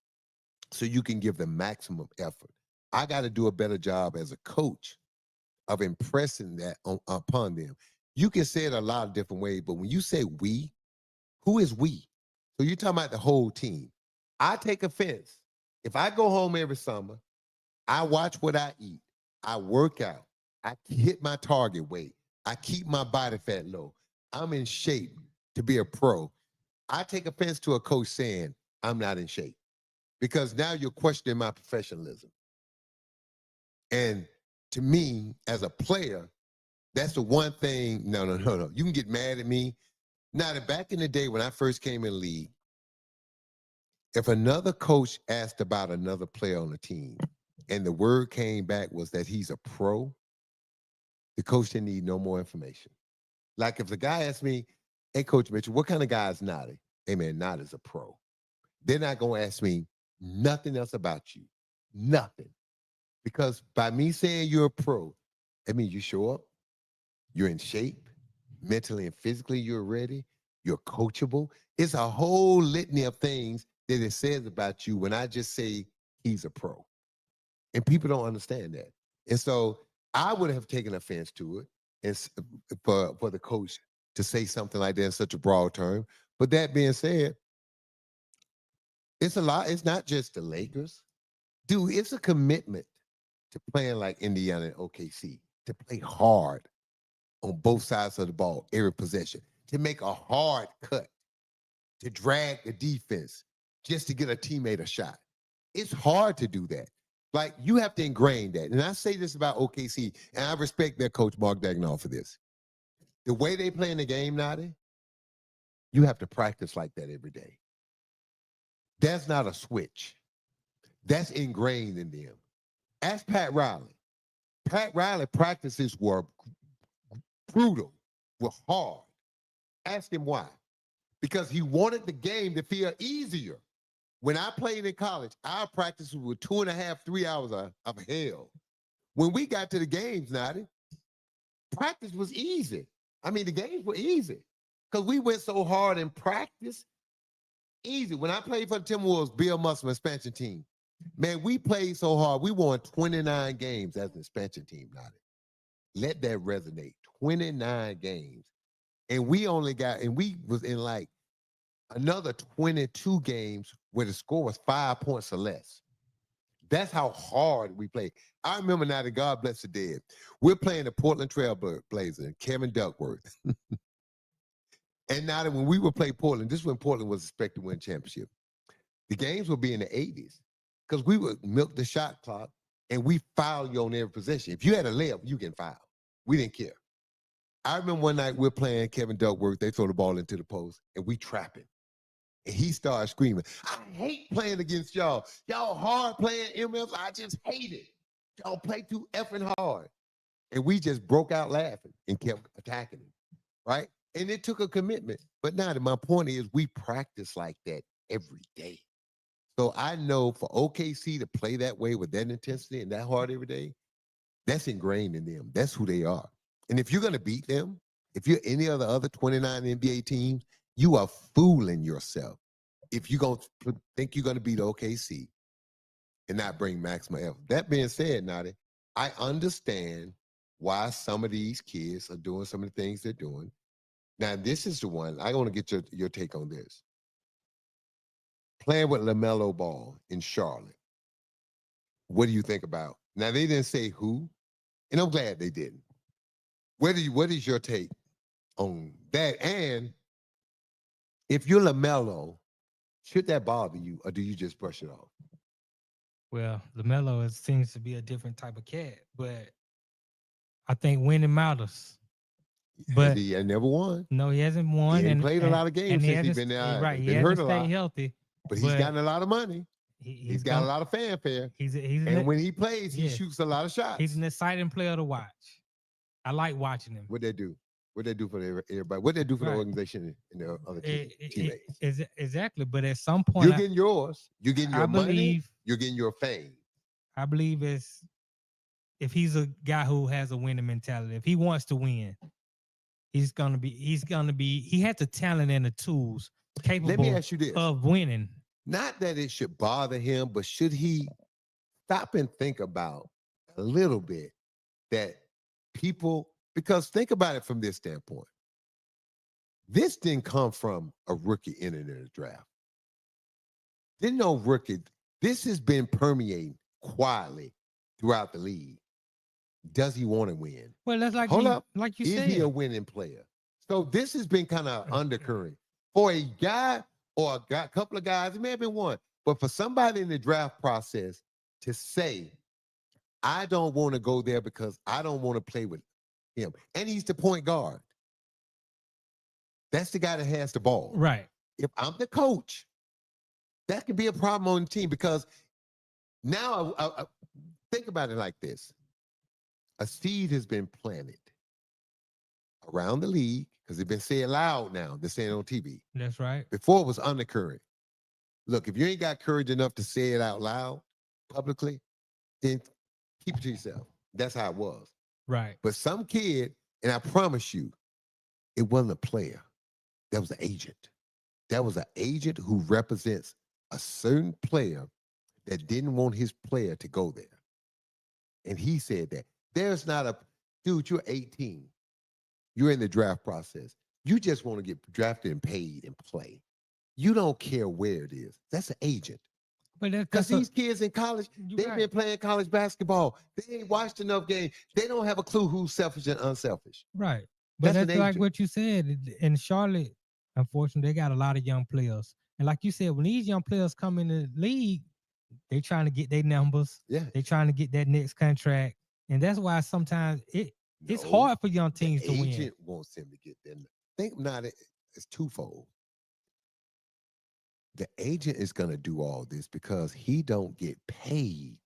so you can give the maximum effort. I got to do a better job as a coach of impressing that upon them. You can say it a lot of different ways, but when you say we, who is we? So you're talking about the whole team. I take offense. If I go home every summer, I watch what I eat, I work out, I hit my target weight, I keep my body fat low, I'm in shape to be a pro. I take offense to a coach saying I'm not in shape because now you're questioning my professionalism. And to me, as a player, that's the one thing. No. You can get mad at me. Now, back in the day when I first came in the league, if another coach asked about another player on the team and the word came back was that he's a pro, the coach didn't need no more information. Like if the guy asked me, hey, Coach Mitchell, what kind of guy is Noddy? Hey, man, Noddy's a pro. They're not going to ask me nothing else about you. Nothing. Because by me saying you're a pro, that means you show up, you're in shape, mentally and physically you're ready, you're coachable. It's a whole litany of things that it says about you when I just say he's a pro. And people don't understand that. And so I would have taken offense to it and for the coach to say something like that in such a broad term. But that being said, it's a lot. It's not just the Lakers. Dude, it's a commitment to playing like Indiana and OKC, to play hard on both sides of the ball every possession, to make a hard cut, to drag the defense just to get a teammate a shot. It's hard to do that. Like, you have to ingrain that. And I say this about OKC, and I respect their coach, Mark Daigneault, for this. The way they play in the game, Nadi, you have to practice like that every day. That's not a switch. That's ingrained in them. Ask Pat Riley. Pat Riley practices were brutal, were hard. Ask him why. Because he wanted the game to feel easier. When I played in college, our practices were 2.5, 3 hours of hell. When we got to the games, Nadi, practice was easy. I mean, the games were easy because we went so hard in practice. Easy. When I played for the Timberwolves, Bill Musselman expansion team, man, we played so hard. We won 29 games as an expansion team, Nadi. Let that resonate. 29 games. And we was in like another 22 games where the score was 5 points or less. That's how hard we played. I remember now that God bless the dead. We're playing the Portland Trail Blazers, Kevin Duckworth. And now that when we would play Portland, this is when Portland was expected to win championship. The games would be in the 80s because we would milk the shot clock and we foul you on every possession. If you had a layup, you can foul. We didn't care. I remember one night we're playing Kevin Duckworth. They throw the ball into the post and we trap him. And he started screaming, I hate playing against y'all. Y'all hard playing MFs. I just hate it. Y'all play too effing hard. And we just broke out laughing and kept attacking him, right? And it took a commitment. But now my point is we practice like that every day. So I know for OKC to play that way with that intensity and that hard every day, that's ingrained in them. That's who they are. And if you're going to beat them, if you're any of the other 29 NBA teams, you are fooling yourself if you're going to think you're going to beat OKC and not bring maximum effort. That being said, Nadi, I understand why some of these kids are doing some of the things they're doing. Now, this is the one, I want to get your take on this. Playing with LaMelo Ball in Charlotte. What do you think about? Now, they didn't say who, and I'm glad they didn't. What is your take on that? And if you're LaMelo, should that bother you, or do you just brush it off? Well, LaMelo seems to be a different type of cat, but I think winning matters. But he never won. No, he hasn't won. He ain't played a lot of games since he's been there. Right, He's he been hurt hasn't a lot. stayed healthy. But he's gotten a lot of money. He's got a lot of fanfare. And when he plays, he shoots a lot of shots. He's an exciting player to watch. I like watching him. What they do? What they do for everybody? What they do for the organization and the other teammates? Exactly. But at some point, you're getting yours. You're getting your money. You're getting your fame. I believe it's if he's a guy who has a winning mentality, if he wants to win, he has the talent and the tools Let me capable ask you this. of winning. Not that it should bother him, but should he stop and think about a little bit that people, because think about it from this standpoint. This didn't come from a rookie entering the draft. Didn't no rookie. This has been permeating quietly throughout the league. Does he want to win? Well, that's like Hold up. like you Is said. he a winning player? So this has been kind of undercurrent for a guy or a couple of guys. It may have been one, but for somebody in the draft process to say, "I don't want to go there because I don't want to play with him," and he's the point guard. That's the guy that has the ball. Right. If I'm the coach, that could be a problem on the team because now think about it like this. A seed has been planted around the league because it's been said loud now. They're saying it on TV. That's right. Before it was undercurrent. Look, if you ain't got courage enough to say it out loud publicly, then keep it to yourself. That's how it was. Right. But some kid, and I promise you, it wasn't a player. That was an agent. That was an agent who represents a certain player that didn't want his player to go there. And he said that. There's not a, dude, you're 18. You're in the draft process. You just want to get drafted and paid and play. You don't care where it is. That's an agent. But Because these kids in college, they've right. been playing college basketball. They ain't watched enough games. They don't have a clue who's selfish and unselfish. Right. But That's that's an like agent. what you said. In Charlotte, unfortunately, they got a lot of young players. And like you said, when these young players come in the league, they trying to get their numbers. Yeah. They trying to get that next contract. And that's why sometimes it's No, hard for young the teams to win. agent wants him to get there. Think not it's twofold. The agent is going to do all this because he don't get paid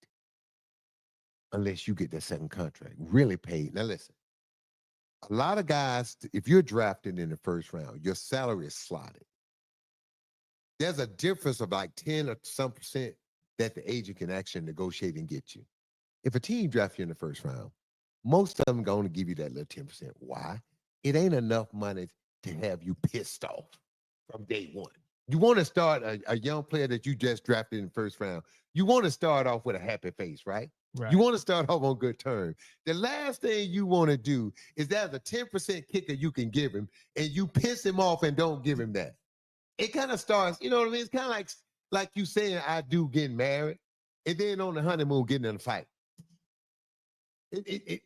unless you get that second contract. Really paid. Now listen, a lot of guys, if you're drafted in the first round, your salary is slotted. There's a difference of like 10 or some percent that the agent can actually negotiate and get you. If a team drafts you in the first round, most of them going to give you that little 10%. Why? It ain't enough money to have you pissed off from day one. You want to start a young player that you just drafted in the first round. You want to start off with a happy face, right? Right. You want to start off on good terms. The last thing you want to do is there's a 10% kicker you can give him, and you piss him off and don't give him that. It kind of starts, you know what I mean? It's kind of like you saying, I do getting married, and then on the honeymoon getting in a fight. It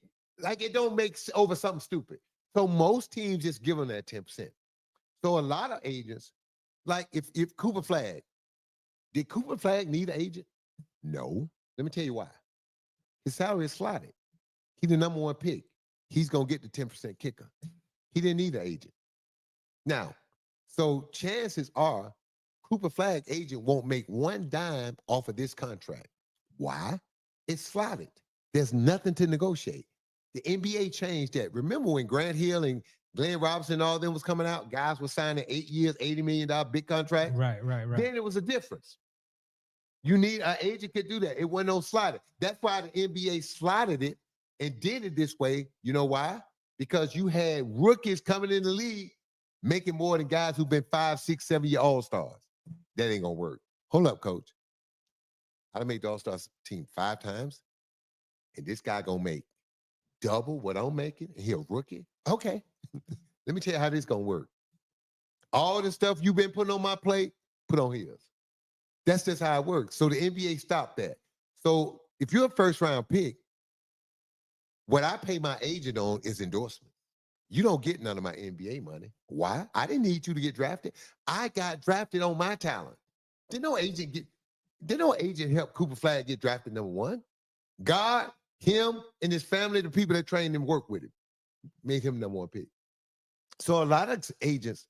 don't make over something stupid. So most teams just give them that 10%. So a lot of agents, like if Cooper Flagg, did Cooper Flagg need an agent? No. Let me tell you why. His salary is slotted. He's the number one pick. He's going to get the 10% kicker. He didn't need an agent. Now, so chances are Cooper Flagg agent won't make one dime off of this contract. Why? It's slotted. There's nothing to negotiate. The NBA changed that. Remember when Grant Hill and Glenn Robinson and all them was coming out, guys were signing 8 years, $80 million big contract? Right. Then it was a difference. You need an agent could do that. It wasn't no slotted. That's why the NBA slotted it and did it this way. You know why? Because you had rookies coming in the league making more than guys who've been 5, 6, 7-year all-stars. That ain't gonna work. Hold up, coach. I done made the all-stars team 5 times, and this guy gonna make double what I'm making, and he a rookie? Okay. Let me tell you how this gonna work. All the stuff you've been putting on my plate, put on his. That's just how it works. So the NBA stopped that. So if you're a first-round pick, what I pay my agent on is endorsement. You don't get none of my NBA money. Why? I didn't need you to get drafted. I got drafted on my talent. Did no agent help Cooper Flagg get drafted number 1? God, him, and his family, the people that trained him, work with him, made him number 1 pick. So a lot of agents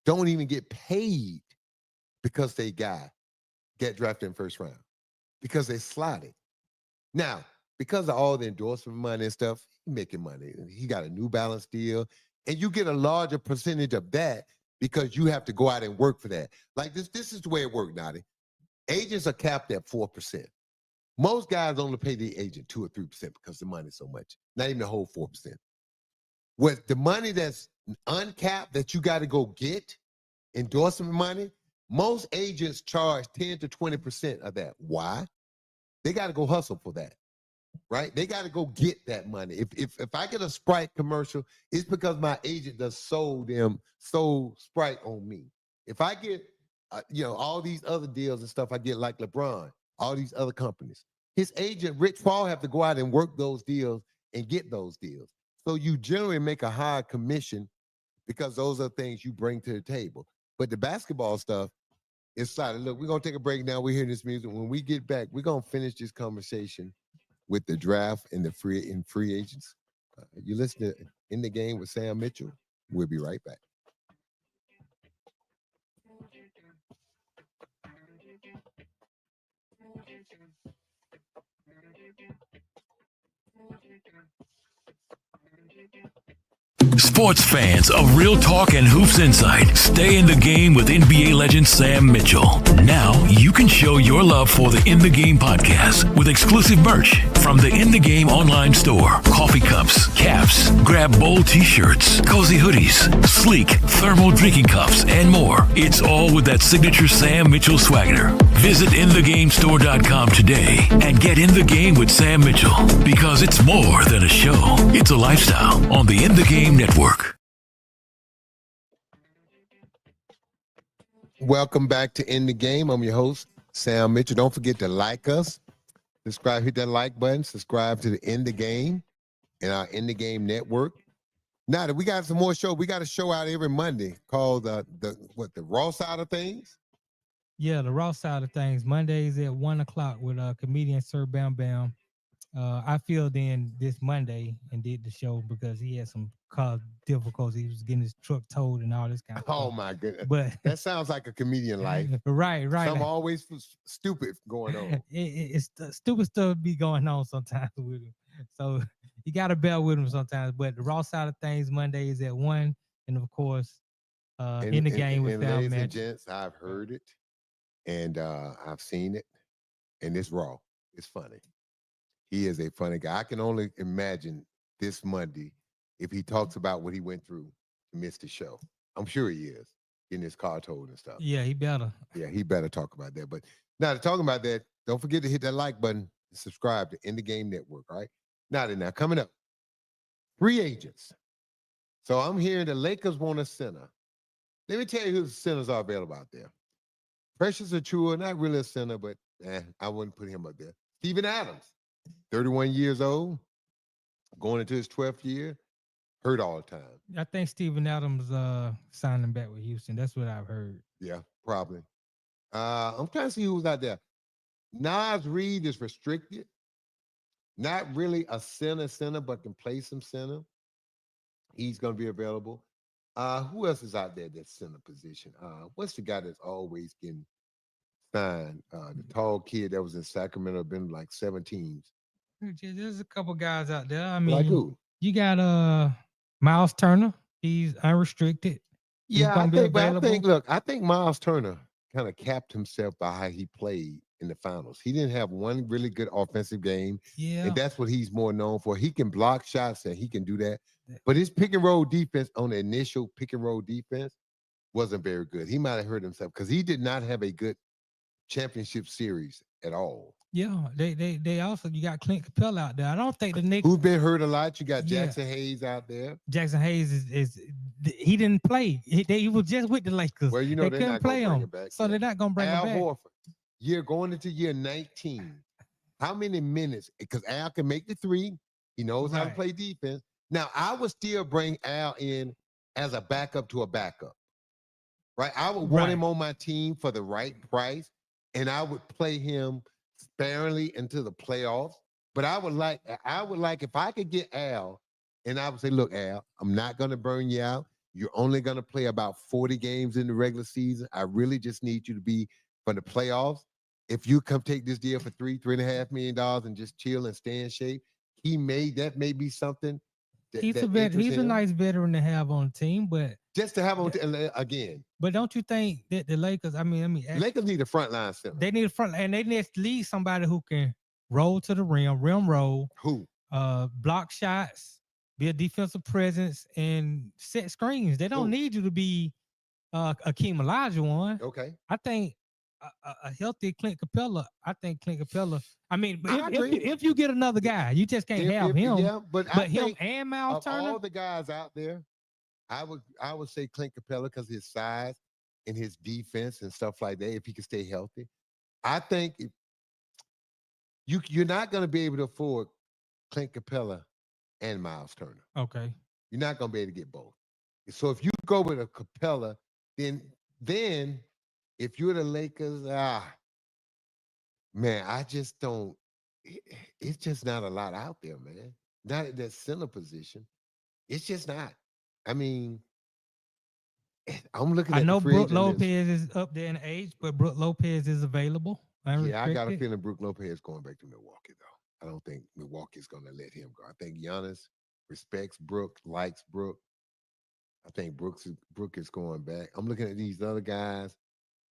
don't even get paid because they get drafted in first round because they slotted. Now, because of all the endorsement money and stuff, he's making money. He got a New Balance deal, and you get a larger percentage of that because you have to go out and work for that. Like this is the way it worked, Nadi. Agents are capped at 4%. Most guys only pay the agent 2 or 3% because the money's so much. Not even the whole 4%. With the money that's uncapped that you got to go get, endorsement money, most agents charge 10 to 20% of that. Why? They got to go hustle for that, right? They got to go get that money. If I get a Sprite commercial, it's because my agent does sold Sprite on me. If I get, all these other deals and stuff I get like LeBron, all these other companies, his agent, Rich Paul, have to go out and work those deals and get those deals. So you generally make a higher commission because those are things you bring to the table. But the basketball stuff is solid. Look, we're going to take a break now. We're hearing this music. When we get back, we're going to finish this conversation with the draft and the free agents. You listen to In the Game with Sam Mitchell. We'll be right back. Sports fans of Real Talk and Hoops Insight, stay in the game with NBA legend Sam Mitchell. Now you can show your love for the In the Game podcast with exclusive merch from the In the Game online store. Coffee cups, caps, grab bold t-shirts, cozy hoodies, sleek thermal drinking cups, and more. It's all with that signature Sam Mitchell swagger. Visit InTheGameStore.com today and get in the game with Sam Mitchell, because it's more than a show. It's a lifestyle on the In the Game Network. Welcome back to In the Game. I'm your host, Sam Mitchell. Don't forget to like us, subscribe, hit that like button, subscribe to the In the Game and our In the Game Network. Now that we got some more show, we got a show out every Monday called the Raw Side of Things. Yeah, the Raw Side of Things. Mondays at 1:00 with comedian Sir Bam Bam. I filled in this Monday and did the show because he had some car difficulties. He was getting his truck towed and all this kind of Oh stuff. my goodness. But That sounds like a comedian life. right. Something always stupid going on. It's stupid stuff be going on sometimes with him. So you got to bear with him sometimes. But the Raw Side of Things Monday is at 1. And of course, In the Game with Bam ladies and Magic. gents, I've heard it and I've seen it, and it's raw. It's funny. He is a funny guy. I can only imagine this Monday if he talks about what he went through to miss the show. I'm sure he is, getting his car towed and stuff. Yeah, he better. Yeah, he better talk about that. But now, talking about that, don't forget to hit that like button and subscribe to In the Game Network, all right? Now, coming up, free agents. So I'm hearing the Lakers want a center. Let me tell you who the centers are available out there. Precious Achiuwa, not really a center, but I wouldn't put him up there. Steven Adams, 31 years old, going into his 12th year, hurt all the time. I think Steven Adams signing back with Houston. That's what I've heard. Yeah, probably. I'm trying to see who's out there. Naz Reid is restricted. Not really a center, but can play some center. He's going to be available. Who else is out there that's center position? What's the guy that's always getting signed? The tall kid that was in Sacramento, been like 7 teams. There's a couple guys out there. I mean, Like who? You got Miles Turner. He's unrestricted. He's Yeah, gonna be available. I think Miles Turner kind of capped himself by how he played in the finals. He didn't have one really good offensive game. Yeah. And that's what he's more known for. He can block shots and he can do that. But his pick and roll defense on the initial pick and roll defense wasn't very good. He might have hurt himself because he did not have a good championship series at all. Yeah. They also, you got Clint Capella out there. I don't think the Knicks. Who's been hurt a lot? You got Yeah. Jackson Hayes out there. Jackson Hayes is he didn't play. He was just with the Lakers. Well, you know, they they're couldn't not gonna play bring him, him back. so they're not gonna bring Al him back. Horford, going into year 19. How many minutes? Because Al can make the three. He knows how to Right. play defense. Now, I would still bring Al in as a backup to a backup, right? I would want him on my team for the right price, and I would play him sparingly into the playoffs. But I would like if I could get Al, and I would say, look, Al, I'm not going to burn you out. You're only going to play about 40 games in the regular season. I really just need you to be for the playoffs. If you come take this deal for $3.5 million and just chill and stay in shape, that may be something. He's a nice veteran to have on the team, but just to have on again. But don't you think that the Lakers? I mean, Lakers need a frontline center. They need a front, and they need somebody who can roll to the rim roll, Who? block shots, be a defensive presence, and set screens. They don't Who? need you to be Akeem Olajuwon. Okay. I think a healthy Clint Capella. I think Clint Capella. I mean, but I agree. if you get another guy, you just can't have him. Yeah, but I But him think and Miles of Turner. all the guys out there, I would say Clint Capella because his size and his defense and stuff like that. If he can stay healthy, I think you're not going to be able to afford Clint Capella and Miles Turner. Okay. You're not going to be able to get both. So if you go with a Capella, then if you're the Lakers, man, I just don't. It's just not a lot out there, man. Not at that center position. It's just not. I mean, I'm looking I at know the free Brooke agent list. Lopez is up there in age, but Brooke Lopez is available. Yeah, I got a Unrestricted. feeling Brooke Lopez going back to Milwaukee, though. I don't think Milwaukee's going to let him go. I think Giannis respects Brooke, likes Brooke. I think Brooke is going back. I'm looking at these other guys.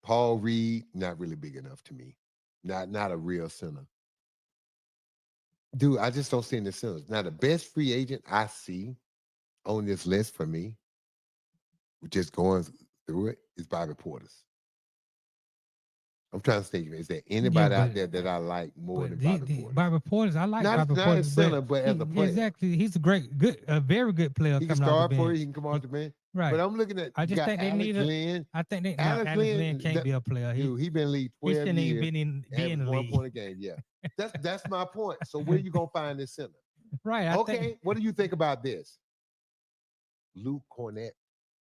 Paul Reed, not really big enough to me. Not a real center. Dude, I just don't see any centers. Now, the best free agent I see on this list for me, just going through it, is Bobby Portis. I'm trying to think, is there anybody out there that I like more than Bobby Portis? Bobby Portis, I like Bobby Not Portis, as center, but as a player. Exactly, he's a very good player. He can coming off start the for bench. you, he can come off the bench. Right. But I'm looking at I just think they need a. Glenn. I think they. No, Alex Alex Glenn, Glenn can't be a player. Dude, he been in the league 12 he shouldn't years. even be in the 1 league. point a game. Yeah, that's my point. So where you gonna find this center? Right. Okay, what do you think about this? Luke Cornett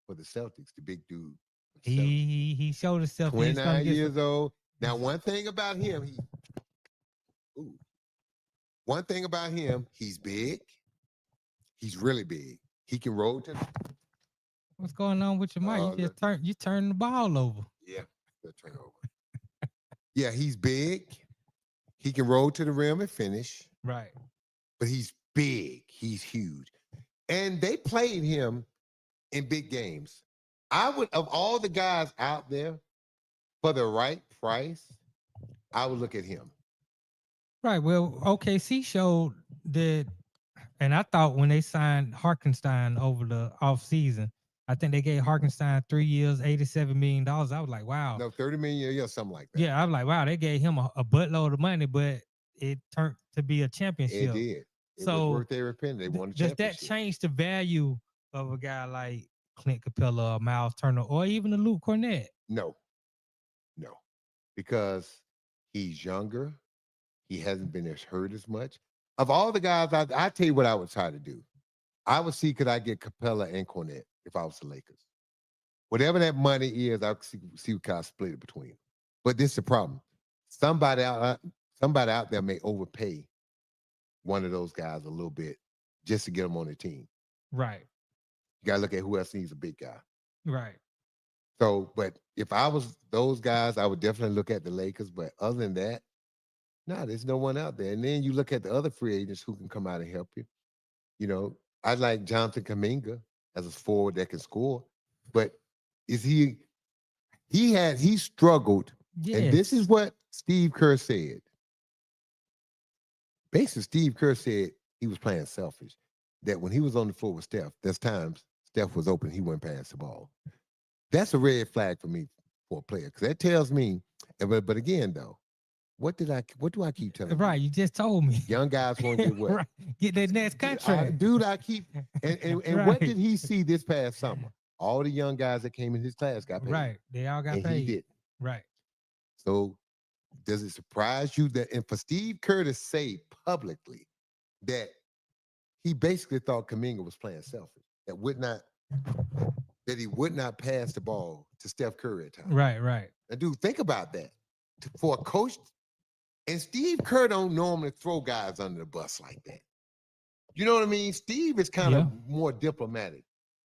for the Celtics, the big dude. He showed himself. 29 years old. Now, one thing about him, he's big. He's really big. He can roll to. What's going on with your mic? You turn the ball over. Yeah, turn over. Yeah, he's big. He can roll to the rim and finish. Right. But he's big. He's huge. And they played him in big games. I would, of all the guys out there, for the right price, I would look at him. Right. Well, OKC showed that, and I thought when they signed Hartenstein over the offseason, I think they gave Hartenstein 3 years, $87 million. I was like, wow. No, 30 million a year, something like that. Yeah, I was like, wow, they gave him a buttload of money, but it turned to be a championship. It did. It so was worth every penny. They won a championship. Does that change the value of a guy like Clint Capella or Miles Turner or even a Luke Cornett? No. Because he's younger. He hasn't been as hurt as much. Of all the guys, I tell you what I would try to do. I would see, could I get Capella and Cornett if I was the Lakers? Whatever that money is, I would see could I split it between them. But this is the problem. Somebody out there may overpay one of those guys a little bit just to get them on the team. Right. You got to look at who else needs a big guy. Right. So, but if I was those guys, I would definitely look at the Lakers. But other than that, there's no one out there. And then you look at the other free agents who can come out and help you. You know, I like Jonathan Kuminga as a forward that can score. But is he struggled. Yes. And this is what Steve Kerr said. Basically, Steve Kerr said he was playing selfish. That when he was on the floor with Steph, there's times Steph was open, he wouldn't pass the ball. That's a red flag for me for a player, because that tells me. But again, though, what do I keep telling you? Right, you just told me. Young guys want to get what? Right. Get that next contract. Dude, I keep and Right. What did he see this past summer? All the young guys that came in his class got paid. Right. They all got and paid. he didn't. Right. So does it surprise you that, and for Steve Kerr to say publicly that he basically thought Kuminga was playing selfish, that he would not pass the ball to Steph Curry at times. Right. Now, dude, think about that. For a coach, and Steve Kerr don't normally throw guys under the bus like that. You know what I mean? Steve is kind of more diplomatic.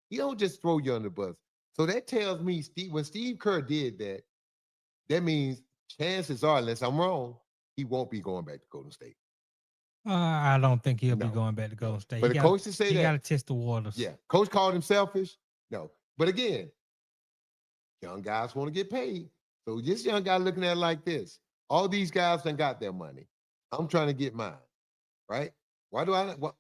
He don't just throw you under the bus. So that tells me when Steve Kerr did that, that means chances are, unless I'm wrong, he won't be going back to Golden State. I don't think he'll be going back to Golden State. But the coach to say that, he got to test the waters. Yeah, coach called him selfish. No, but again, young guys want to get paid. So this young guy looking at it like this: all these guys done got their money. I'm trying to get mine, right? Why do I? What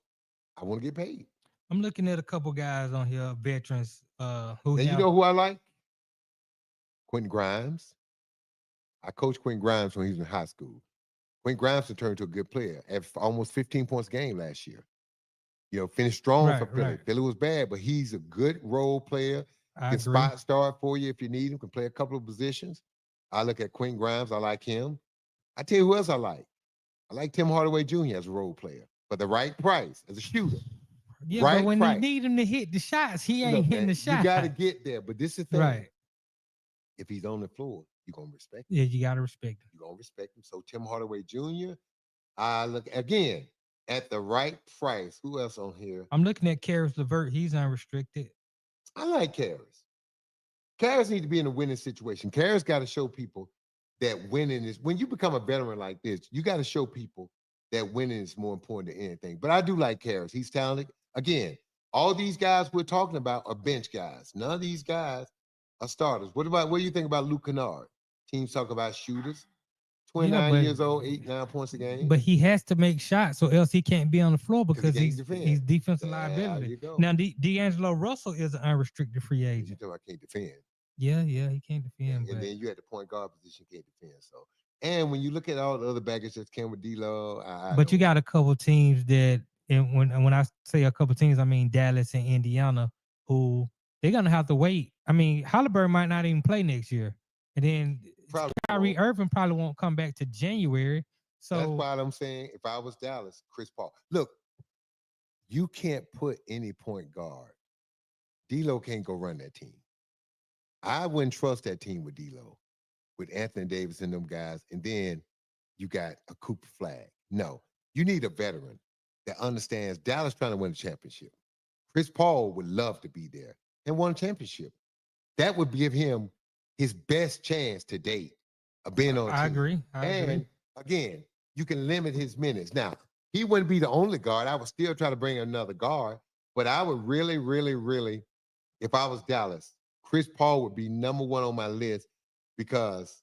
I want to get paid. I'm looking at a couple guys on here, veterans, who Now you have. know who I like? Quentin Grimes. I coached Quentin Grimes when he was in high school. Quentin Grimes turned into a good player at almost 15 points a game last year. You know, finished strong for Right, Philly. right. Philly was bad, but he's a good role player. I Can agree. spot start for you if you need him. Can play a couple of positions. I look at Quentin Grimes. I like him. I tell you who else I like. I like Tim Hardaway Jr. as a role player for the right price as a shooter. Yeah, Right but when price. you need him to hit the shots, he ain't Look, hitting man, the shot. you got to get there. But this is the thing. right. If he's on the floor, you're going to respect him. Yeah, you gotta respect him. You're going to respect him. So Tim Hardaway Jr., I look again at the right price. Who else on here? I'm looking at Karis LeVert. He's unrestricted. I like Karras. Karras need to be in a winning situation. Karras got to show people that winning is, when you become a veteran like this, you got to show people that winning is more important than anything. But I do like Karras. He's talented. Again, all these guys we're talking about are bench guys. None of these guys are starters. What do you think about Luke Kennard? Teams talk about shooters. 29 but- years old, 9 points a game. But he has to make shots, or else he can't be on the floor because can't he's defend. defensive There liability. you go. Now, D'Angelo Russell is an unrestricted free You agent. know I can't defend. Yeah, he can't defend. And But then you at the point guard position, can't defend. So, and when you look at all the other baggage that came with D'Lo, but you got a couple teams that, and when I say a couple teams, I mean Dallas and Indiana, who they're gonna have to wait. I mean, Halliburton might not even play next year, and then probably Kyrie won't. Irving probably won't come back to January. That's So why I'm saying if I was Dallas, Chris Paul. Look, you can't put any point guard. D'Lo can't go run that team. I wouldn't trust that team with D'Lo, with Anthony Davis and them guys. And then you got a Cooper Flag. No, you need a veteran that understands Dallas trying to win a championship. Chris Paul would love to be there and won a championship. That would give him his best chance to date of being on a team. I agree. And again, you can limit his minutes. Now, he wouldn't be the only guard. I would still try to bring another guard, but I would really, really, really, if I was Dallas, Chris Paul would be number one on my list because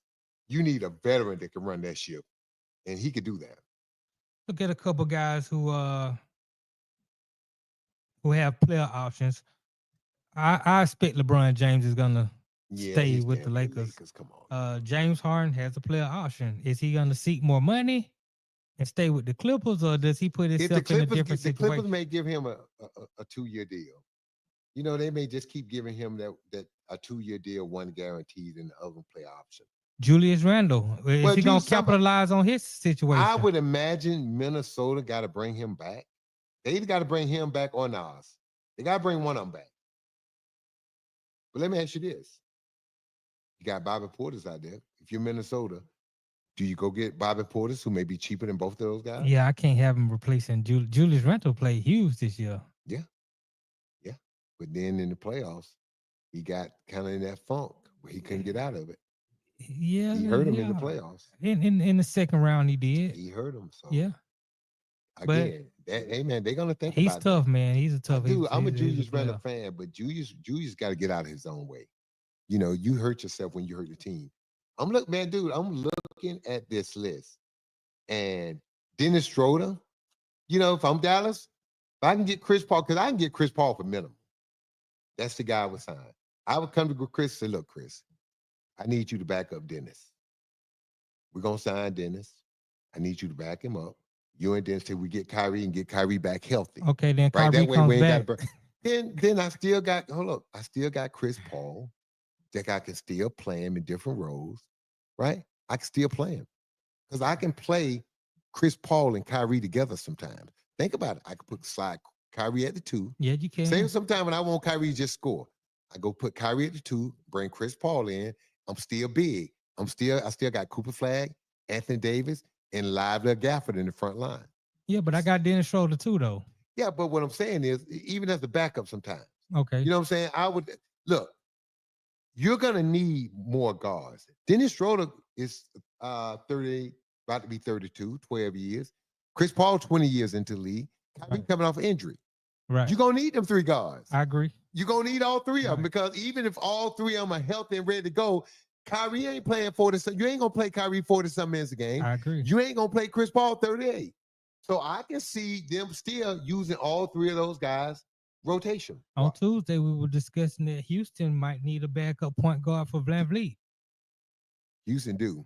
you need a veteran that can run that ship, and he could do that. Look at a couple guys who have player options. I expect LeBron James is gonna stay he's with the staying Lakers. Come on. James Harden has a player option. Is he gonna seek more money and stay with the Clippers, or does he put If himself in a different the situation? Clippers may give him a 2-year deal. You know, they may just keep giving him that a 2-year deal, one guaranteed, and the other play option. Julius Randle, is he gonna capitalize on his situation? I would imagine Minnesota got to bring him back. They either got to bring him back or Nas. They got to bring one of them back. But let me ask you this. You got Bobby Portis out there. If you're Minnesota, do you go get Bobby Portis, who may be cheaper than both of those guys? Yeah, I can't have him replacing Julius Randle. Played huge this year. Yeah. But then in the playoffs, he got kind of in that funk where he couldn't get out of it. Yeah, He hurt him in the playoffs. In the second round, he did. He hurt him. So Yeah, again, hey man, they're gonna think he's about tough, that. man. He's a tough. Dude, I'm a he's Julius player. Randle fan, but Julius got to get out of his own way. You know, you hurt yourself when you hurt the team. I'm looking at this list, and Dennis Schroeder. You know, if I'm Dallas, if I can get Chris Paul, because I can get Chris Paul for minimum. That's the guy I would sign. I would come to Chris and say, look, Chris, I need you to back up Dennis. We're gonna sign Dennis. I need you to back him up. You and Dennis till we get Kyrie and get Kyrie back healthy. Okay, then Right, Kyrie that way comes we ain't back. got to. Then I still got I still got Chris Paul that I can still play him in different roles, right? I can still play him because I can play Chris Paul and Kyrie together sometimes. Think about it. I could put slide Kyrie at the 2. Yeah, you can. Same sometime when I want Kyrie to just score. I go put Kyrie at the 2, bring Chris Paul in. I'm still big. I still got Cooper Flag, Anthony Davis, and Lively Gafford in the front line. Yeah, but I got Dennis Schroeder too, though. Yeah, but what I'm saying is, even as a backup sometimes, Okay. you know what I'm saying? I would look, you're gonna need more guards. Dennis Schroeder is 38, about to be 32, 12 years. Chris Paul, 20 years into the league. Kyrie coming off injury. Right. You're gonna need them 3 guards. I agree. You're gonna need all 3 of them Right. because even if all 3 of them are healthy and ready to go, Kyrie ain't playing 40. You ain't gonna play Kyrie 40-some minutes a game. I agree. You ain't gonna play Chris Paul 38. So I can see them still using all three of those guys rotation. On Tuesday, we were discussing that Houston might need a backup point guard for VanVleet. Houston do.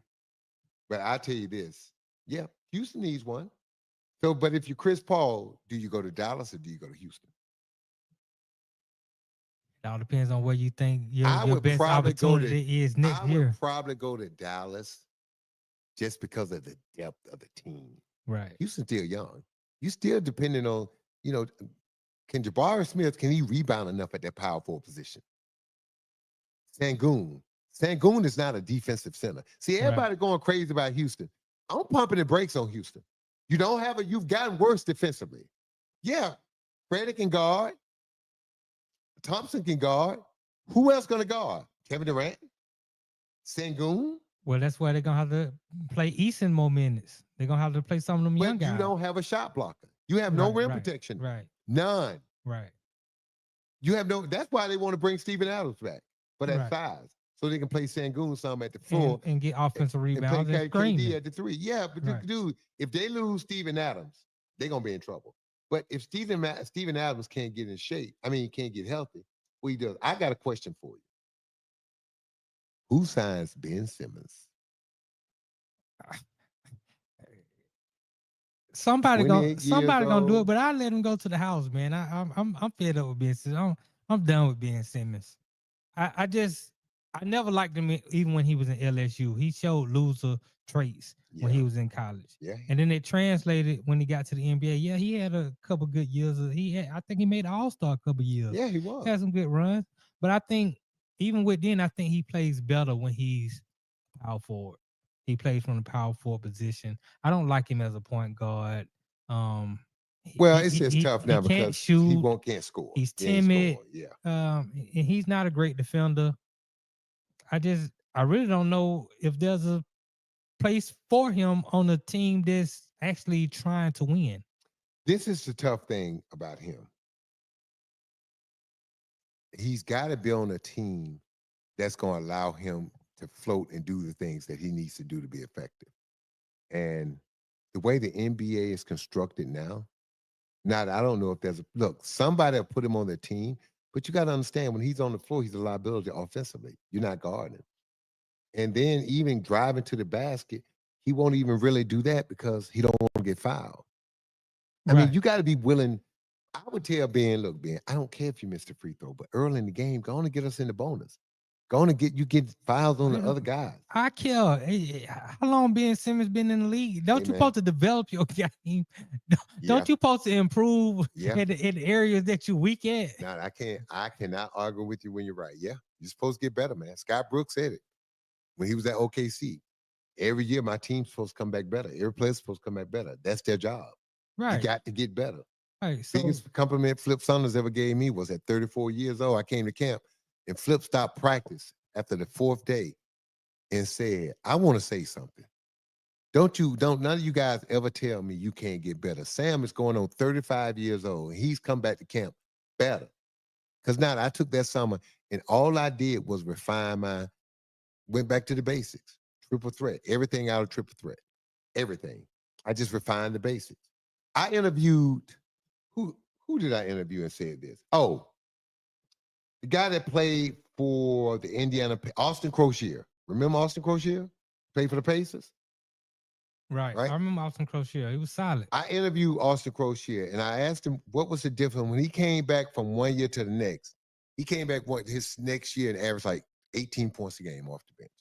But I tell you this, yeah, Houston needs one. So, but if you're Chris Paul, do you go to Dallas or do you go to Houston? It all depends on where you think I your would best probably go to- opportunity is next I year. would probably go to Dallas just because of the depth of the team. Right. Houston's still young. You still depending on, can Jabari Smith, can he rebound enough at that power forward position? Sengun is not a defensive center. See, everybody going crazy about Houston. I'm pumping the brakes on Houston. You've gotten worse defensively. Yeah, Freddie can guard. Thompson can guard. Who else going to guard? Kevin Durant? Sengun? Well, that's why they're going to have to play Eason more minutes. They're going to have to play some of them young But guys. you don't have a shot blocker. You have no rim protection. Right. None. Right. You have no, that's why they want to bring Steven Adams back for that Right. size. So they can play Sengun some at the four. And get offensive And rebounds play and KD screaming. at the three. Yeah, but Right. dude, if they lose Steven Adams, they're gonna be in trouble. But if Steven Adams can't get in shape, he can't get healthy, what he does. I got a question for you. Who signs Ben Simmons? Somebody 28 gonna do years it, but I let him go to the house, man. I'm fed up with Ben Simmons. I'm done with Ben Simmons. I never liked him even when he was in LSU. He showed loser traits when he was in college. Yeah. And then it translated when he got to the NBA. Yeah, he had a couple good years. I think he made All-Star a couple years. Yeah, he was. Had some good runs. But I think even with then, I think he plays better when he's power forward. He plays from the power forward position. I don't like him as a point guard. Well, it's just tough now he can't because shoot. can't score. He's He ain't timid. scoring. Yeah. And he's not a great defender. I really don't know if there's a place for him on a team that's actually trying to win. This is the tough thing about him. He's got to be on a team that's going to allow him to float and do the things that he needs to do to be effective. And the way the NBA is constructed now, I don't know if look, somebody will put him on their team, but you got to understand when he's on the floor, he's a liability offensively. You're not guarding him. And then even driving to the basket, he won't even really do that because he don't want to get fouled. I mean, you got to be willing. I would tell Ben, look, Ben, I don't care if you missed a free throw, but early in the game, go on and get us in the bonus. Go on and get fouls on the other guys. I care. How long Ben Simmons been in the league? Don't you supposed to develop your game? Don't you supposed to improve in the areas that you're weak at? No, I cannot argue with you when you're right. Yeah, you're supposed to get better, man. Scott Brooks said it when he was at OKC. Every year, my team's supposed to come back better. Every player's supposed to come back better. That's their job. Right. You got to get better. Right. So, biggest compliment Flip Saunders ever gave me was at 34 years old. I came to camp and Flip stopped practice after the fourth day and said, I want to say something. None of you guys ever tell me you can't get better. Sam is going on 35 years old and he's come back to camp better. Because now I took that summer and all I did was went back to the basics. Triple threat, everything out of triple threat, everything. I just refined the basics. I interviewed, who did I interview and said this? Oh, the guy that played for the Indiana, Austin Crocier. Remember Austin Crocier? Played for the Pacers? Right. I remember Austin Crocier. He was solid. I interviewed Austin Crocier and I asked him what was the difference when he came back from one year to the next. He came back his next year and averaged like 18 points a game off the bench.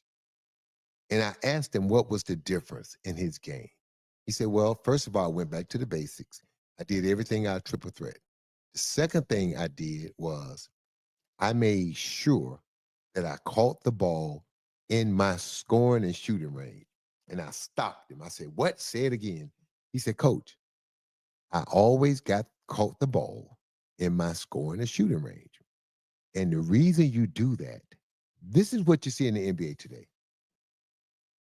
And I asked him what was the difference in his game. He said, well, first of all, I went back to the basics. I did everything out of triple threat. The second thing I did was I made sure that I caught the ball in my scoring and shooting range. And I stopped him. I said, what? Say it again. He said, Coach, I always caught the ball in my scoring and shooting range. And the reason you do that, this is what you see in the NBA today.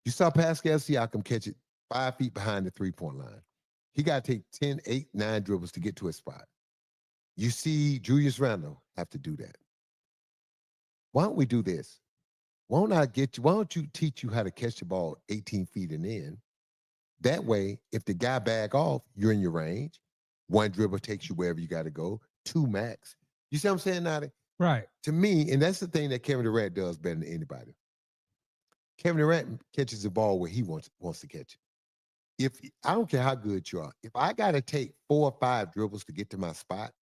You saw Pascal Siakam catch it 5 feet behind the three-point line. He got to take 10, 8, 9 dribbles to get to his spot. You see Julius Randle have to do that. Why don't we do this? Why don't you teach you how to catch the ball 18 feet and in? That way, if the guy back off, you're in your range. One dribble takes you wherever you got to go. 2 max. You see what I'm saying, Nadi? Right. To me, and that's the thing that Kevin Durant does better than anybody. Kevin Durant catches the ball where he wants to catch it. If I don't care how good you are, if I got to take 4 or 5 dribbles to get to my spot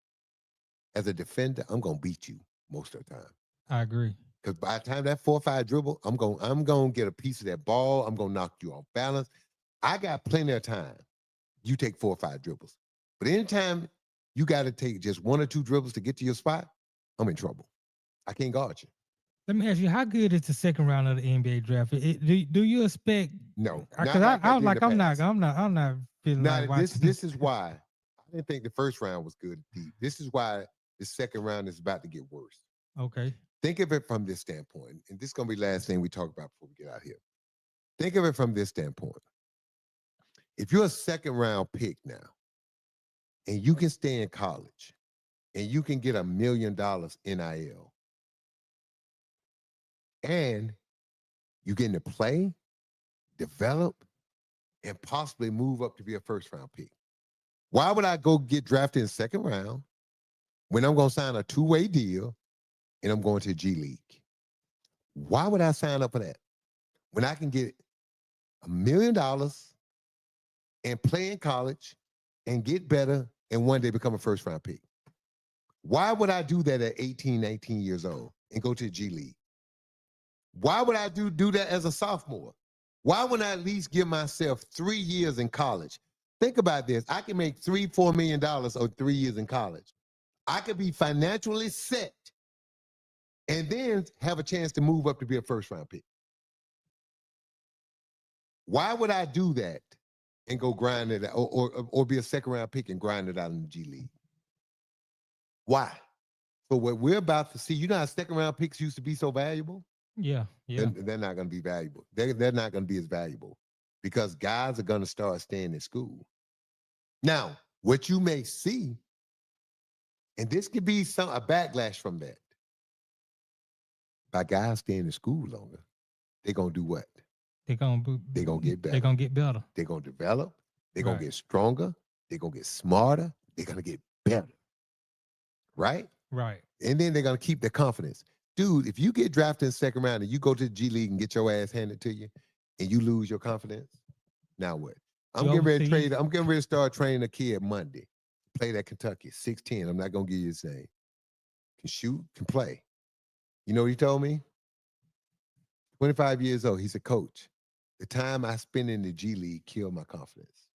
as a defender, I'm gonna beat you most of the time. I agree. Because by the time that 4 or 5 dribble, I'm gonna get a piece of that ball. I'm gonna knock you off balance. I got plenty of time. You take 4 or 5 dribbles, but anytime you got to take just 1 or 2 dribbles to get to your spot, I'm in trouble. I can't guard you. Let me ask you, how good is the second round of the NBA draft? Do you expect? No, Because I was like, I'm not feeling now, like watching. this is why I didn't think the first round was good deep. This is why the second round is about to get worse. Okay. Think of it from this standpoint, and this is gonna be the last thing we talk about before we get out here. Think of it from this standpoint. If you're a second round pick now, and you can stay in college, and you can get $1 million NIL, and you're getting to play, develop, and possibly move up to be a first round pick. Why would I go get drafted in the second round when I'm going to sign a 2-way deal and I'm going to the G League? Why would I sign up for that when I can get $1 million and play in college and get better and one day become a first round pick? Why would I do that at 18, 19 years old and go to the G League? Why would I do that as a sophomore? Why wouldn't I at least give myself 3 years in college? Think about this. I can make $3-4 million over 3 years in college. I could be financially set and then have a chance to move up to be a first round pick. Why would I do that and go grind it or be a second round pick and grind it out in the G League? Why? So what we're about to see, you know how second round picks used to be so valuable? Yeah. They're not going to be valuable. They're not going to be as valuable because guys are going to start staying in school. Now, what you may see, and this could be a backlash from that, by guys staying in school longer, they're going to do what? They're gonna get better. They're gonna get better. They're going to develop. They're going Right. to get stronger. They're going to get smarter. They're going to get better. Right? Right. And then they're going to keep their confidence. Dude, if you get drafted in the second round and you go to the G League and get your ass handed to you and you lose your confidence, now what? I'm getting ready to start training a kid Monday. Played at Kentucky, 6'10". I'm not going to give you his name. Can shoot, can play. You know what he told me? 25 years old. He's a coach. The time I spent in the G League killed my confidence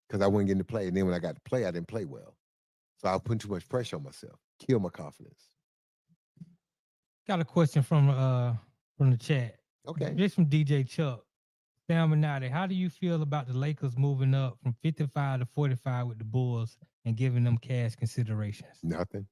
because I wasn't getting to play. And then when I got to play, I didn't play well. So I was putting too much pressure on myself. Killed my confidence. Got a question from the chat. Okay. This from DJ Chuck. Sam Minotti, how do you feel about the Lakers moving up from 55 to 45 with the Bulls and giving them cash considerations? Nothing.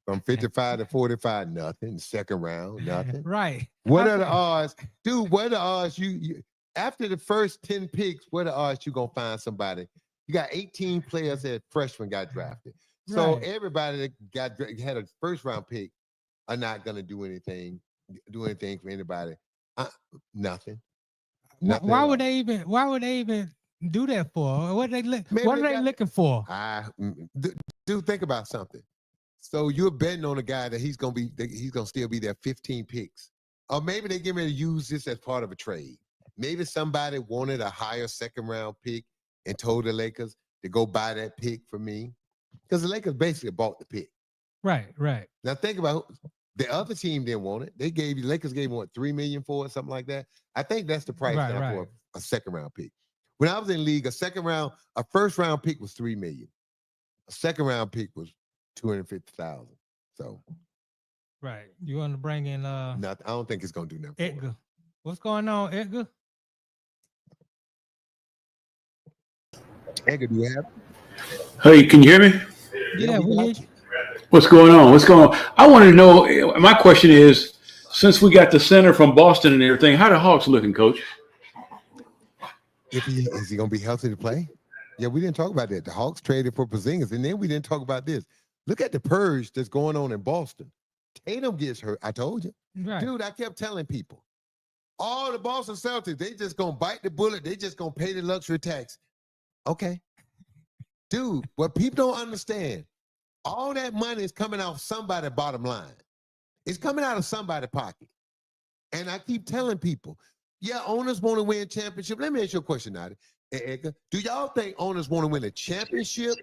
From 55 to 45, nothing. Second round, nothing. Right. What are the odds? Dude, what are the odds you after the first 10 picks, what are the odds you going to find somebody? You got 18 players that freshmen got drafted. So Right. everybody that had a first round pick are not going to do anything for anybody. Nothing. Nothing Why at would all. they even do that for? What are they Maybe looking for? Dude, think about something. So you're betting on a guy that he's gonna still be there 15 picks. Or maybe they get ready to use this as part of a trade. Maybe somebody wanted a higher second round pick and told the Lakers to go buy that pick for me. Because the Lakers basically bought the pick. Right. Now think about the other team didn't want it. The Lakers gave him what, $3 million for it, something like that. I think that's the price now for a second round pick. When I was in league, a first round pick was $3 million. A second round pick was $250,000. So Right. You want to bring in nothing. I don't think it's gonna do nothing. Edgar. What's going on, Edgar? Edgar, do you have? Hey, can you hear me? Yeah, we got hear you. What's going on? I want to know, my question is, since we got the center from Boston and everything, how the Hawks looking, Coach? Is he gonna be healthy to play? Yeah, we didn't talk about that. The Hawks traded for Porzingis, and then we didn't talk about this. Look at the purge that's going on in Boston. Tatum gets hurt. I told you. Right. Dude, I kept telling people, all the Boston Celtics, they just going to bite the bullet. They just going to pay the luxury tax. Okay. Dude, what people don't understand, all that money is coming off somebody's bottom line. It's coming out of somebody's pocket. And I keep telling people, yeah, owners want to win championship. Let me ask you a question, Nadi. Edgar, do y'all think owners want to win a championship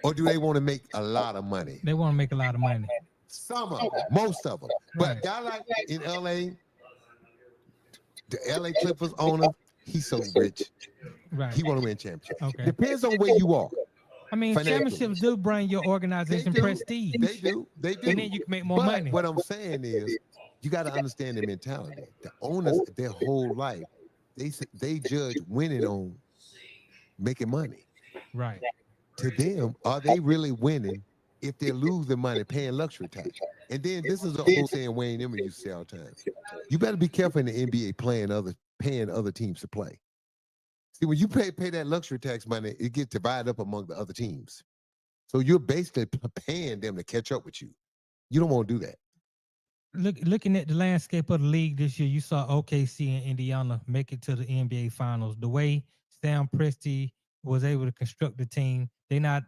or do they want to make a lot of money? They want to make a lot of money. Some of them, most of them. But Right. a guy like in LA, the LA Clippers owner, he's so rich. Right. He want to win championship. Okay. Depends on where you are. I mean, financially. championships do bring your organization They do. prestige. They do. And then you can make more But money. what I'm saying is, you got to understand the mentality. The owners, their whole life, they judge winning on making money. Right. To them, are they really winning if they're losing money paying luxury tax? And then this is the old saying Wayne Emmett used to say all the time. You better be careful in the NBA paying other teams to play. See, when you pay that luxury tax money, it gets divided up among the other teams. So you're basically paying them to catch up with you. You don't want to do that. Looking at the landscape of the league this year, you saw OKC and Indiana make it to the NBA Finals. The way Sam Presti was able to construct the team, they're not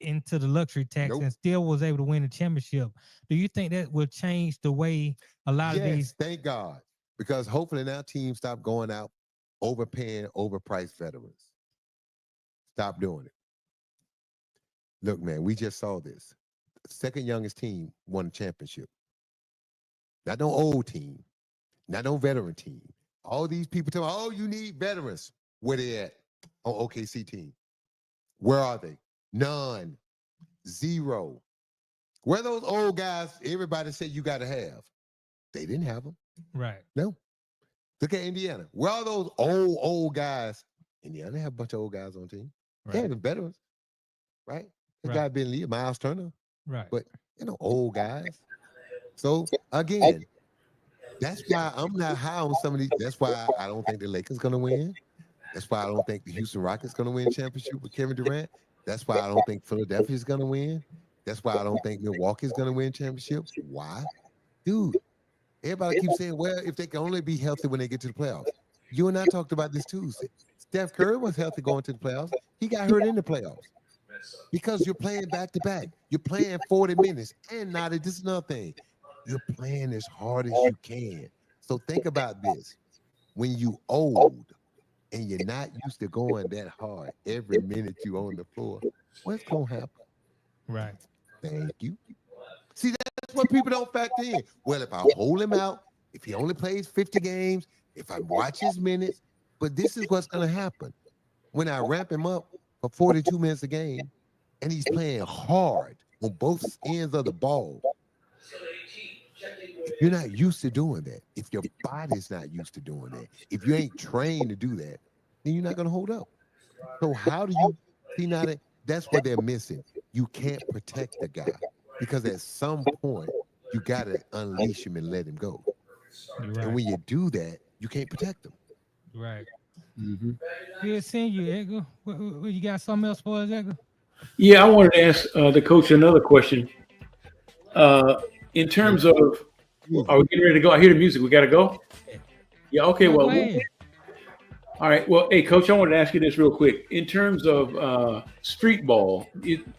into the luxury tax Nope. and still was able to win the championship. Do you think that will change the way a lot of these? Thank God. Because hopefully now teams stop going out overpaying overpriced veterans. Stop doing it. Look, man, we just saw this. The second youngest team won a championship. Not no old team, not no veteran team. All these people tell me, oh, you need veterans. Where they at on OKC team? Where are they? None. Zero. Where are those old guys everybody said you got to have? They didn't have them. Right. No. Look at Indiana. Where are those old guys? Indiana have a bunch of old guys on the team. They Right. have veterans, right? The Right. guy been lead, Miles Turner, Right. but old guys. So again, that's why I'm not high on some of these. That's why I don't think the Lakers gonna win. That's why I don't think the Houston Rockets gonna win a championship with Kevin Durant. That's why I don't think Philadelphia's gonna win. That's why I don't think Milwaukee's gonna win championships. Why? Dude, everybody keeps saying, well, if they can only be healthy when they get to the playoffs. You and I talked about this Tuesday. Steph Curry was healthy going to the playoffs. He got hurt in the playoffs. Because you're playing back to back. You're playing 40 minutes. And now this is another thing. You're playing as hard as you can. So think about this. When you old and you're not used to going that hard every minute you on the floor, what's gonna happen? Right. Thank you. See, that's what people don't factor in. Well, if I hold him out, if he only plays 50 games, if I watch his minutes, but this is what's gonna happen. When I ramp him up for 42 minutes a game, and he's playing hard on both ends of the ball, if you're not used to doing that, if your body's not used to doing that, if you ain't trained to do that, then you're not going to hold up. So how do you see now that that's what they're missing? You can't protect the guy because at some point you got to unleash him and let him go. You're And right. when you do that, you can't protect him. Right. Mm-hmm. Good seeing you, Edgar. What, you got something else for us, Edgar? Yeah, I wanted to ask the coach another question. In terms of, are we getting ready to go? I hear the music. We got to go? Yeah, okay. Go Well, ahead. all right. Well, hey, coach, I wanted to ask you this real quick. In terms of street ball,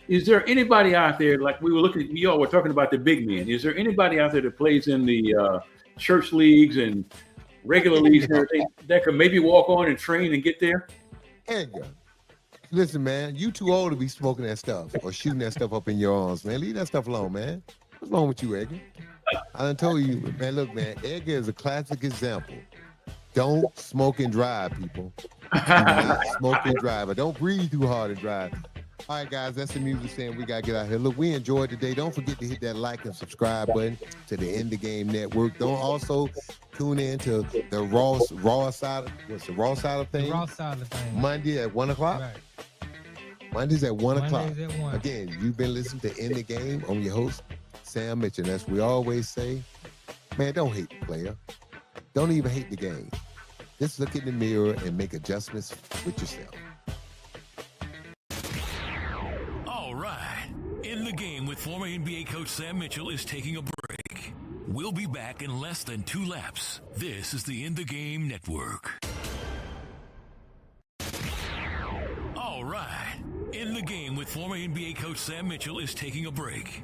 is there anybody out there, like we were looking, we all were talking about the big men. Is there anybody out there that plays in the church leagues and regular leagues and everything that could maybe walk on and train and get there? Edgar, listen, man, you too old to be smoking that stuff or shooting that stuff up in your arms, man. Leave that stuff alone, man. What's wrong with you, Edgar? I done told you, man, look, man, Edgar is a classic example. Don't smoke and drive, people. Do not smoke and drive. Or don't breathe too hard and drive. All right, guys, that's the music saying we got to get out here. Look, we enjoyed today. Don't forget to hit that like and subscribe button to the In the Game Network. Don't also tune in to the raw side. What's the raw side of The things? raw side of things. Monday at 1 o'clock. Right. Mondays at 1 o'clock. Mondays at 1. Again, you've been listening to In the Game. I'm your host, Sam Mitchell. As we always say, man, don't hate the player. Don't even hate the game. Just look in the mirror and make adjustments with yourself. All right. In the Game with former NBA coach Sam Mitchell is taking a break. We'll be back in less than 2 laps. This is the In the Game Network. All right. In the Game with former NBA coach Sam Mitchell is taking a break.